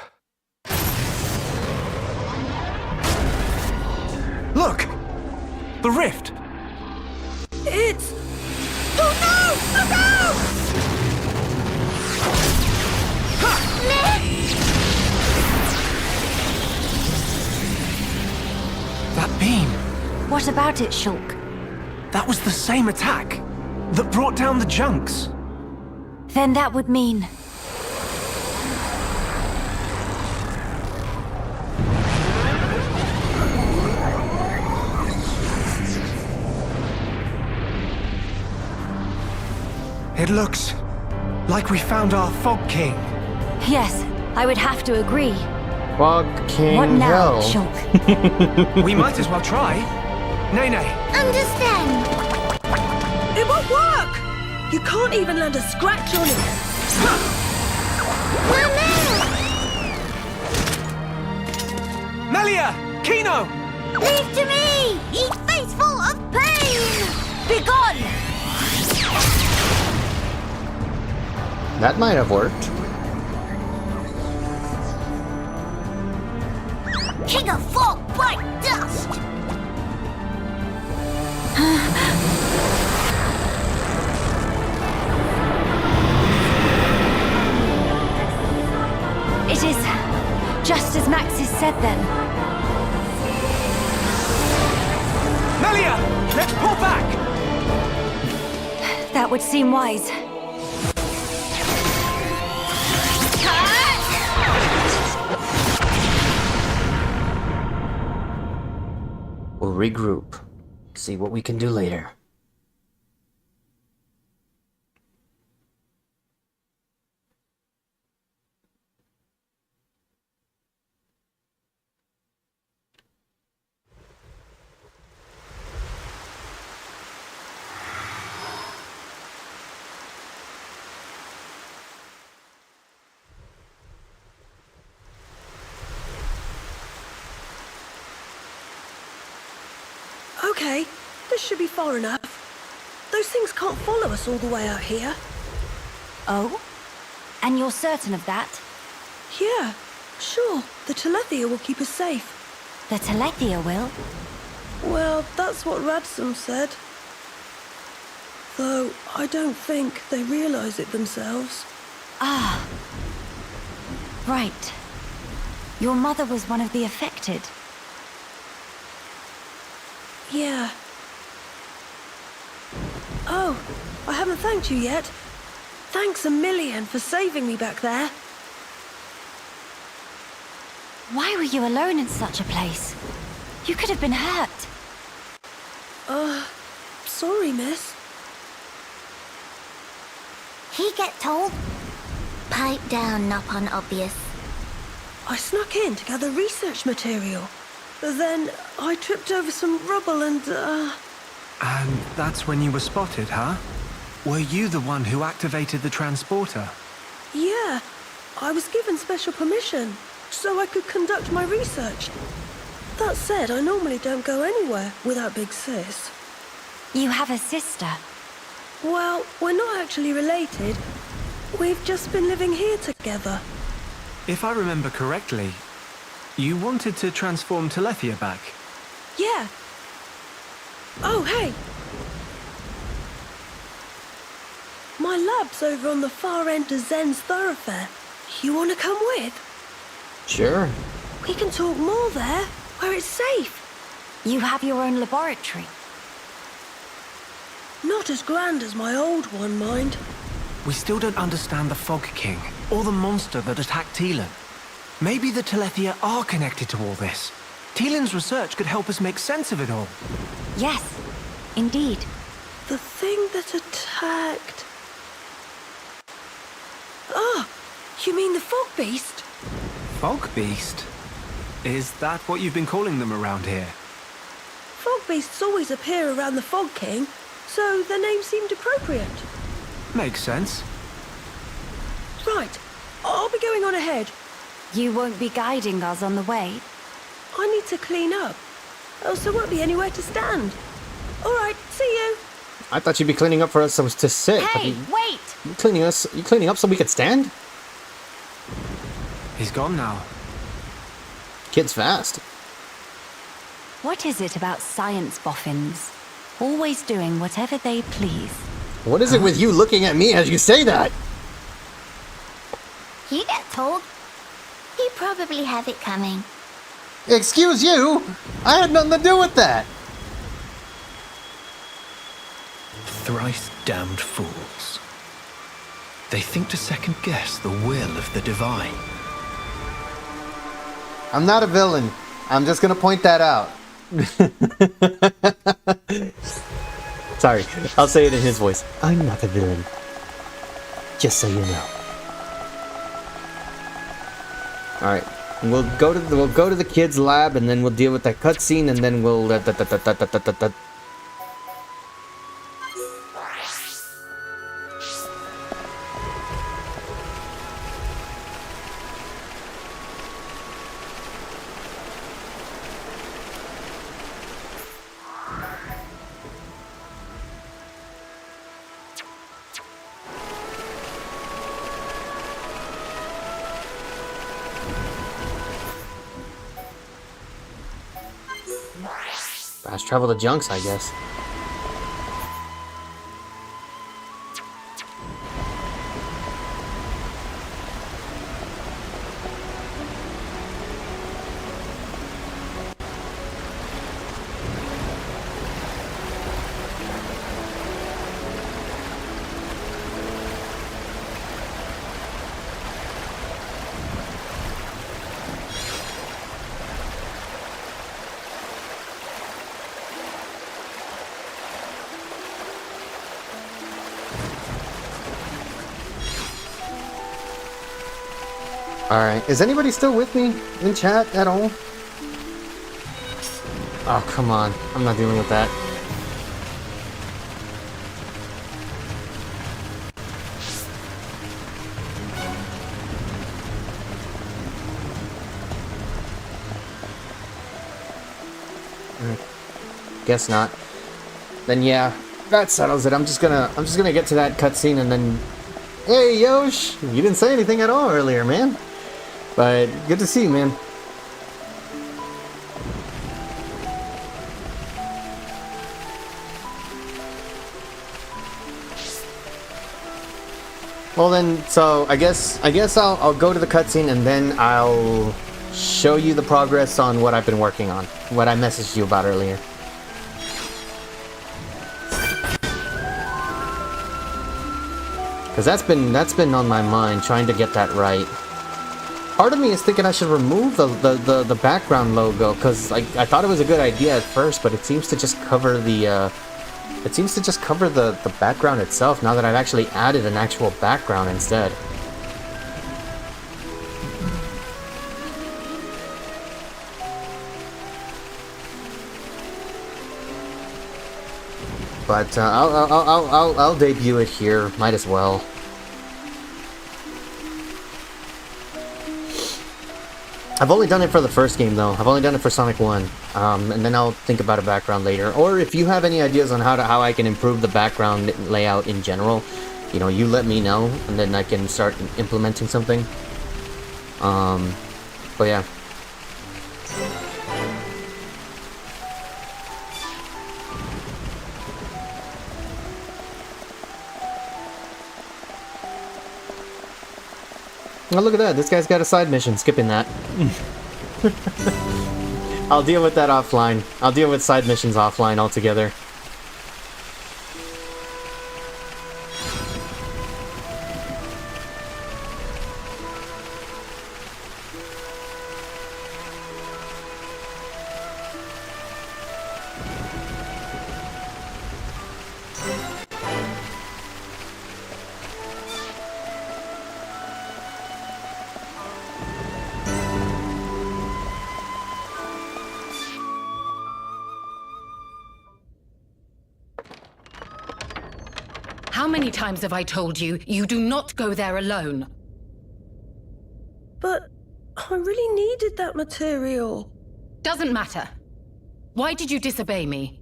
Look! The rift! It's... Oh no! Look out! That beam! What about it, Shulk? That was the same attack that brought down the junks. Then that would mean... It looks like we found our Fog King. Yes, I would have to agree. Fog King. What now, hell. Shulk? We might as well try. Nene. Understand. It won't work! You can't even land a scratch on it. Melia! Kino! Leave to me! Ye faithful of pain! Begone! That might have worked. King of fog, bright dust! It is just as Maxis said then. Melia! Let's pull back! That would seem wise. We'll regroup. See what we can do later. Okay, this should be far enough. Those things can't follow us all the way out here. Oh? And you're certain of that? Yeah, sure. The Telethia will keep us safe. The Telethia will? Well, that's what Radsum said. Though, I don't think they realize it themselves. Ah. Right. Your mother was one of the affected. Yeah. Oh, I haven't thanked you yet. Thanks a million for saving me back there. Why were you alone in such a place? You could have been hurt. Sorry, miss. He get told? Pipe down, not obvious. I snuck in to gather research material. Then I tripped over some rubble and, And that's when you were spotted, huh? Were you the one who activated the transporter? Yeah, I was given special permission so I could conduct my research. That said, I normally don't go anywhere without Big Sis. You have a sister. Well, we're not actually related. We've just been living here together. If I remember correctly, you wanted to transform Telethia back. Yeah. Oh, hey! My lab's over on the far end of Zen's thoroughfare. You want to come with? Sure. We can talk more there, where it's safe. You have your own laboratory. Not as grand as my old one, mind. We still don't understand the Fog King, or the monster that attacked Teelan. Maybe the Telethia are connected to all this. Teelan's research could help us make sense of it all. Yes, indeed. The thing that attacked... Ah, you mean the Fog Beast? Fog Beast? Is that what you've been calling them around here? Fog Beasts always appear around the Fog King, so the name seemed appropriate. Makes sense. Right, I'll be going on ahead. You won't be guiding us on the way? I need to clean up, else there won't be anywhere to stand. All right, see you. I thought you'd be cleaning up for us so to sit. Hey, wait! You cleaning up so we could stand? He's gone now. Kid's fast. What is it about science boffins? Always doing whatever they please. What is it with you looking at me as you say that? He get told. He probably have it coming. Excuse you? I had nothing to do with that. Thrice damned fools. They think to second guess the will of the divine. I'm not a villain. I'm just gonna point that out. Sorry, I'll say it in his voice. I'm not a villain. Just so you know. All right, we'll go to the kids' lab, and then we'll deal with that cutscene, and then we'll. Fast travel to Junks, I guess. Alright, is anybody still with me in chat at all? Oh, come on. I'm not dealing with that. Guess not. Then yeah, that settles it. I'm just gonna get to that cutscene and then... Hey, Yosh! You didn't say anything at all earlier, man. But good to see you, man. Well then, so I guess I'll go to the cutscene and then I'll show you the progress on what I've been working on, what I messaged you about earlier. Because that's been on my mind, trying to get that right. Part of me is thinking I should remove the background logo, because I thought it was a good idea at first, but it seems to just cover the the background itself now that I've actually added an actual background instead. But I'll debut it here. Might as well. I've only done it for the first game though. I've only done it for Sonic 1, and then I'll think about a background later. Or if you have any ideas on how I can improve the background layout in general, you know, you let me know, and then I can start implementing something. But yeah. Oh, look at that. This guy's got a side mission. Skipping that. I'll deal with that offline. I'll deal with side missions offline altogether. How many times have I told you, you do not go there alone? But I really needed that material. Doesn't matter. Why did you disobey me?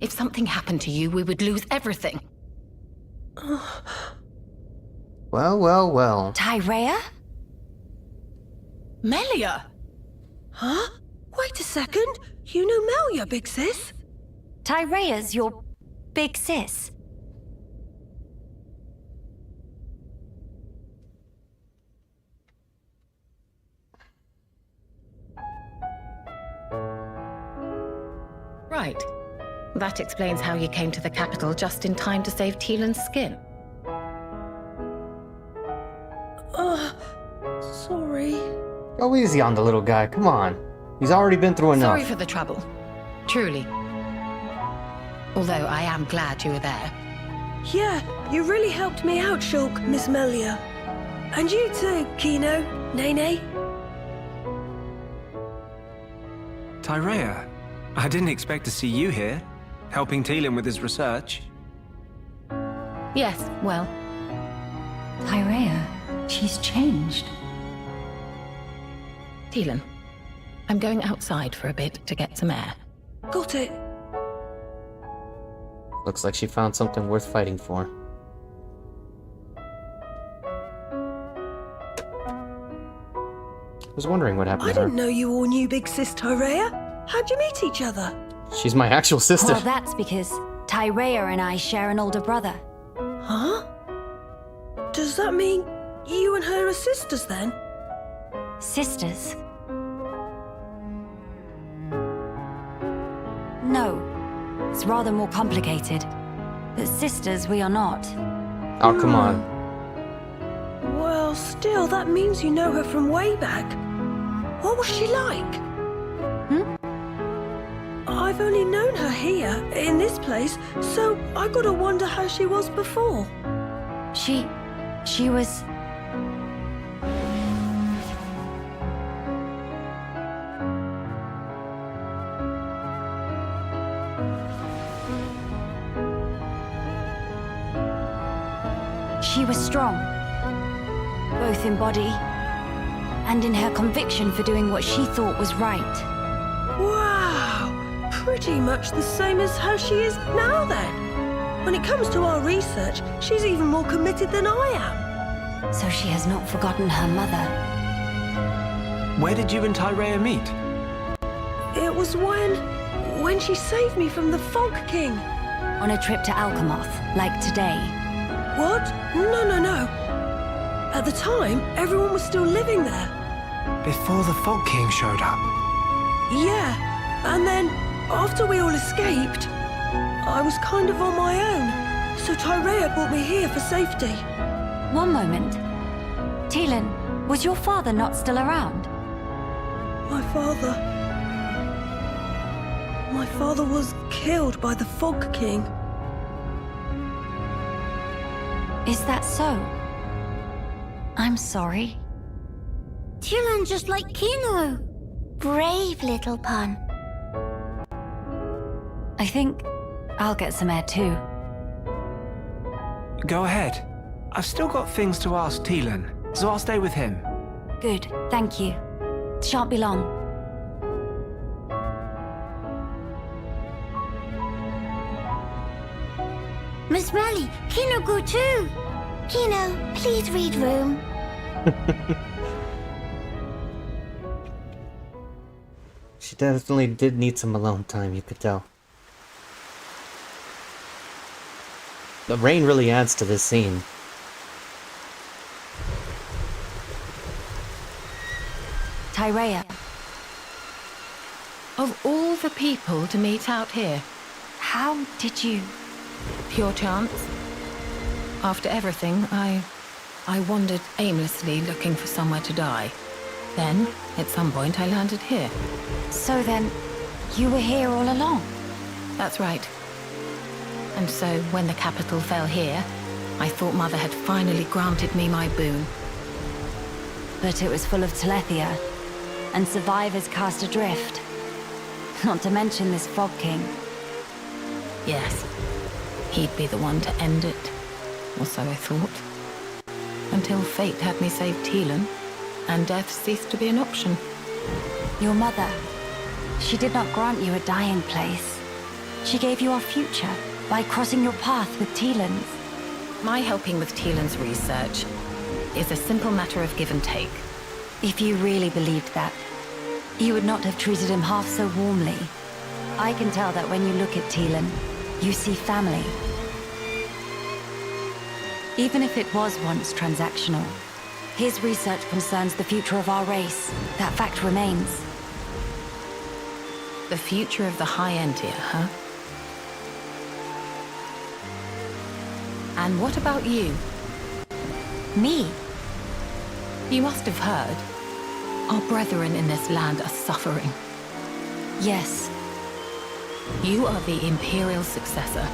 If something happened to you, we would lose everything. Well, well, well. Tyrea? Melia! Huh? Wait a second. You know Melia, big sis? Tyrea's your big sis. Right. That explains how you came to the capital just in time to save Teelan's skin. Sorry. Go easy on the little guy. Come on. He's already been through enough. Sorry for the trouble. Truly. Although I am glad you were there. Yeah, you really helped me out, Shulk, Miss Melia. And you too, Kino, Nene. Tyrea, I didn't expect to see you here, helping Teelan with his research. Yes, well. Tyrea, she's changed. Teelan, I'm going outside for a bit to get some air. Got it. Looks like she found something worth fighting for. I was wondering what happened I to her. didn't know you all knew Big Sis Tyrea. How'd you meet each other? She's my actual sister. Well, that's because Tyrea and I share an older brother. Huh? Does that mean you and her are sisters then? Sisters? No. It's rather more complicated. But sisters we are not. Oh, come on. Well, still, that means you know her from way back. What was she like? I've only known her here, in this place, so I gotta wonder how she was before. She was... She was strong, both in body and in her conviction for doing what she thought was right. Wow! Pretty much the same as how she is now then. When it comes to our research, she's even more committed than I am. So she has not forgotten her mother. Where did you and Tyrea meet? It was when she saved me from the Fog King. On a trip to Alchemoth, like today. What? No. At the time, everyone was still living there. Before the Fog King showed up? Yeah, and then, after we all escaped, I was kind of on my own, so Tyrea brought me here for safety. One moment. Teelan, was your father not still around? My father... My father was killed by the Fog King. Is that so? I'm sorry. Teelan just like Kino. Brave little pun. I think I'll get some air too. Go ahead. I've still got things to ask Teelan, so I'll stay with him. Good, thank you. Shan't be long. Miss Melly, Kino go too. Kino, please read room. She definitely did need some alone time, you could tell. The rain really adds to this scene. Tyrea. Of all the people to meet out here, How did you... pure chance. After everything, I wandered aimlessly looking for somewhere to die. Then, at some point, I landed here. So then, you were here all along? That's right. And so, when the capital fell here, I thought Mother had finally granted me my boon. But it was full of Telethia, and survivors cast adrift. Not to mention this Fog King. Yes, he'd be the one to end it, or so I thought. Until fate had me save Teelan, and death ceased to be an option. Your mother, she did not grant you a dying place. She gave you our future by crossing your path with Teelan's. My helping with Teelan's research is a simple matter of give and take. If you really believed that, you would not have treated him half so warmly. I can tell that when you look at Teelan, you see family. Even if it was once transactional, his research concerns the future of our race. That fact remains. The future of the High Entia, huh? And what about you? Me? You must have heard. Our brethren in this land are suffering. Yes. You are the Imperial successor.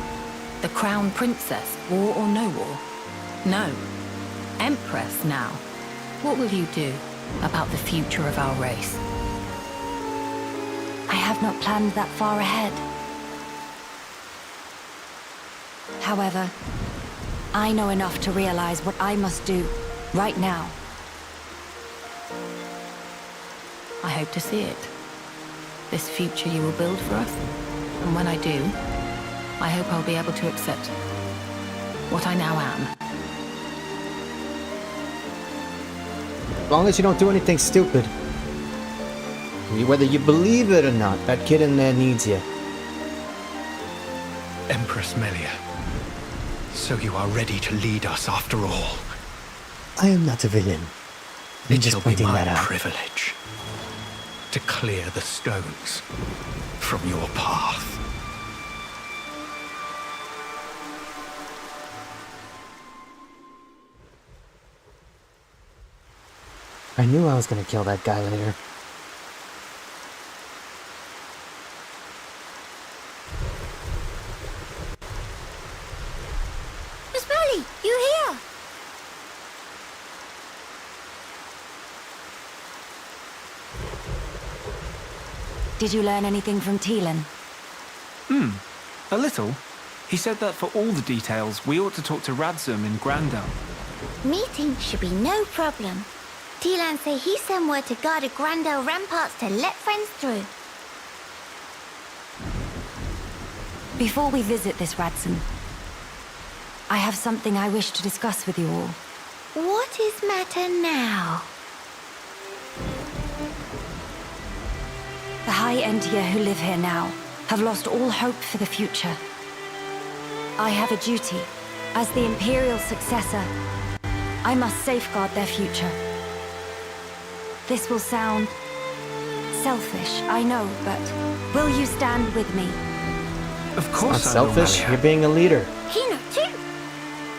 The Crown Princess, war or no war. No. Empress now. What will you do about the future of our race? I have not planned that far ahead. However, I know enough to realize what I must do, right now. I hope to see it. This future you will build for us. And when I do, I hope I'll be able to accept what I now am. As long as you don't do anything stupid. Whether you believe it or not, that kid in there needs you. Empress Melia, so you are ready to lead us after all. I am not a villain. I'm It just shall be pointing my that out. privilege to clear the stones from your path. I knew I was gonna kill that guy later. Miss Melly, you here? Did you learn anything from Teelan? A little. He said that for all the details, we ought to talk to Radzum in Grandel. Meeting should be no problem. Teelan say he sent word to guard the Grandel ramparts to let friends through. Before we visit this Radzum, I have something I wish to discuss with you all. What is matter now? The High Entia who live here now have lost all hope for the future. I have a duty. As the Imperial successor, I must safeguard their future. This will sound selfish, I know, but will you stand with me? Of Not course I will, selfish. Melia. You're being a leader. Kino too.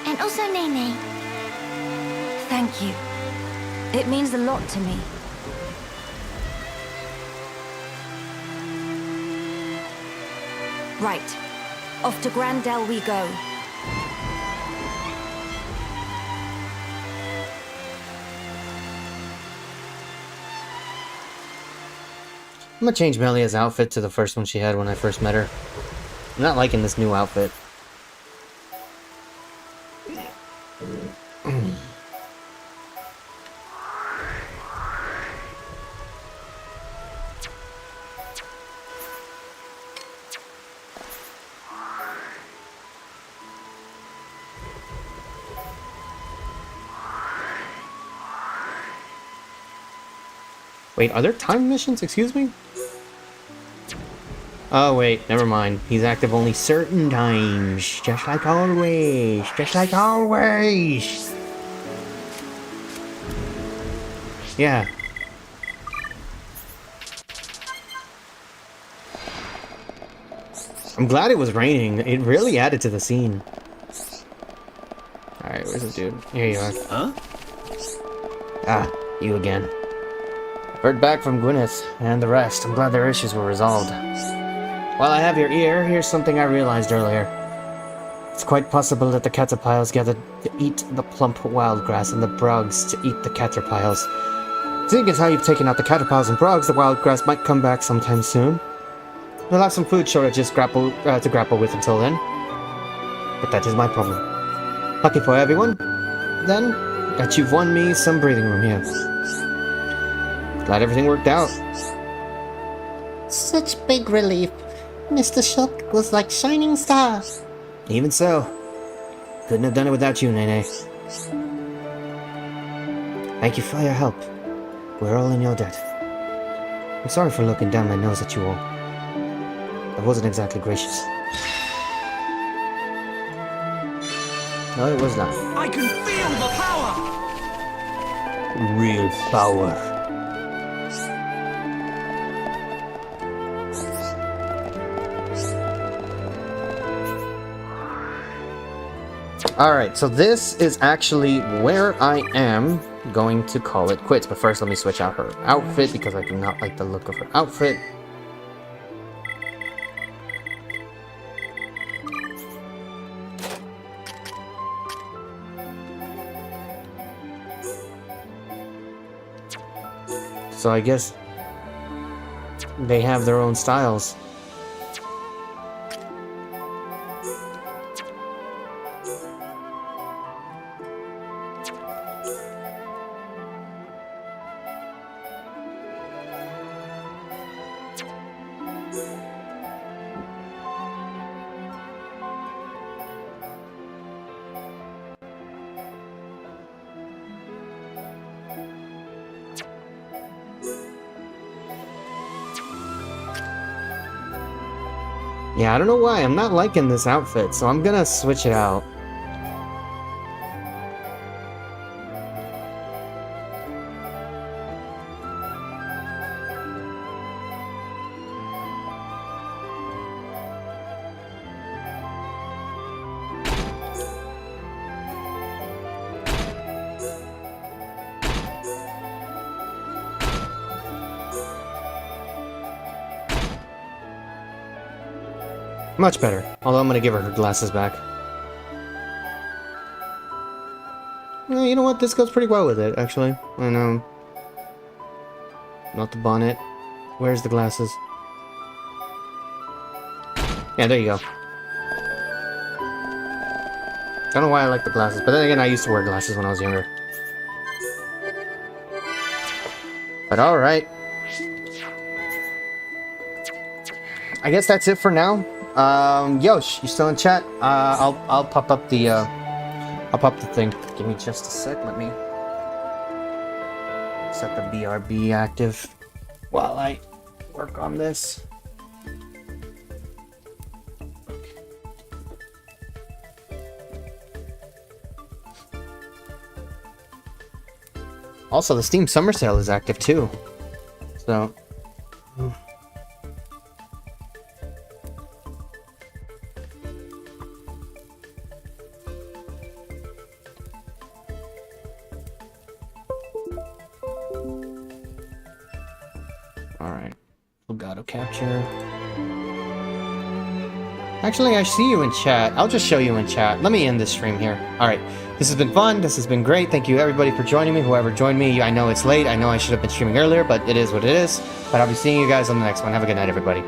And also Nene. Thank you. It means a lot to me. Right. Off to Grandel we go. I'm gonna change Melia's outfit to the first one she had when I first met her. I'm not liking this new outfit. Wait, are there time missions? Excuse me? Oh, wait, never mind. He's active only certain times. Just like always. Just like always. Yeah. I'm glad it was raining. It really added to the scene. Alright, where's this dude? Here you are. Huh? Ah, you again. Heard back from Gwyneth and the rest. I'm glad their issues were resolved. While I have your ear, here's something I realized earlier. It's quite possible that the caterpillars gathered to eat the plump wild grass and the brogs to eat the caterpillars. Seeing as how you've taken out the caterpillars and brogs, the wild grass might come back sometime soon. We'll have some food shortages to grapple with until then. But that is my problem. Lucky for everyone, then, that you've won me some breathing room here. Glad everything worked out. Such big relief. Mr. Shulk was like shining star. Even so, couldn't have done it without you, Nene. Thank you for your help. We're all in your debt. I'm sorry for looking down my nose at you all. I wasn't exactly gracious. No, it was not. I can feel the power! Real power. Alright, so this is actually where I am going to call it quits. But first, let me switch out her outfit because I do not like the look of her outfit. So I guess they have their own styles. Yeah, I don't know why. I'm not liking this outfit, so I'm gonna switch it out. Much better. Although I'm gonna give her her glasses back. You know what? This goes pretty well with it, actually. I know. Not the bonnet. Where's the glasses? Yeah, there you go. Don't know why I like the glasses, but then again, I used to wear glasses when I was younger. But alright. I guess that's it for now. Yosh, you still in chat? I'll pop up the thing. Give me just a sec. Let me set the BRB active while I work on this. Also, the Steam Summer Sale is active too. So. Legato capture. Actually, I see you in chat. I'll just show you in chat. Let me end this stream here. Alright, this has been fun. This has been great. Thank you everybody for joining me. Whoever joined me, I know it's late. I know I should have been streaming earlier, but it is what it is. But I'll be seeing you guys on the next one. Have a good night, everybody.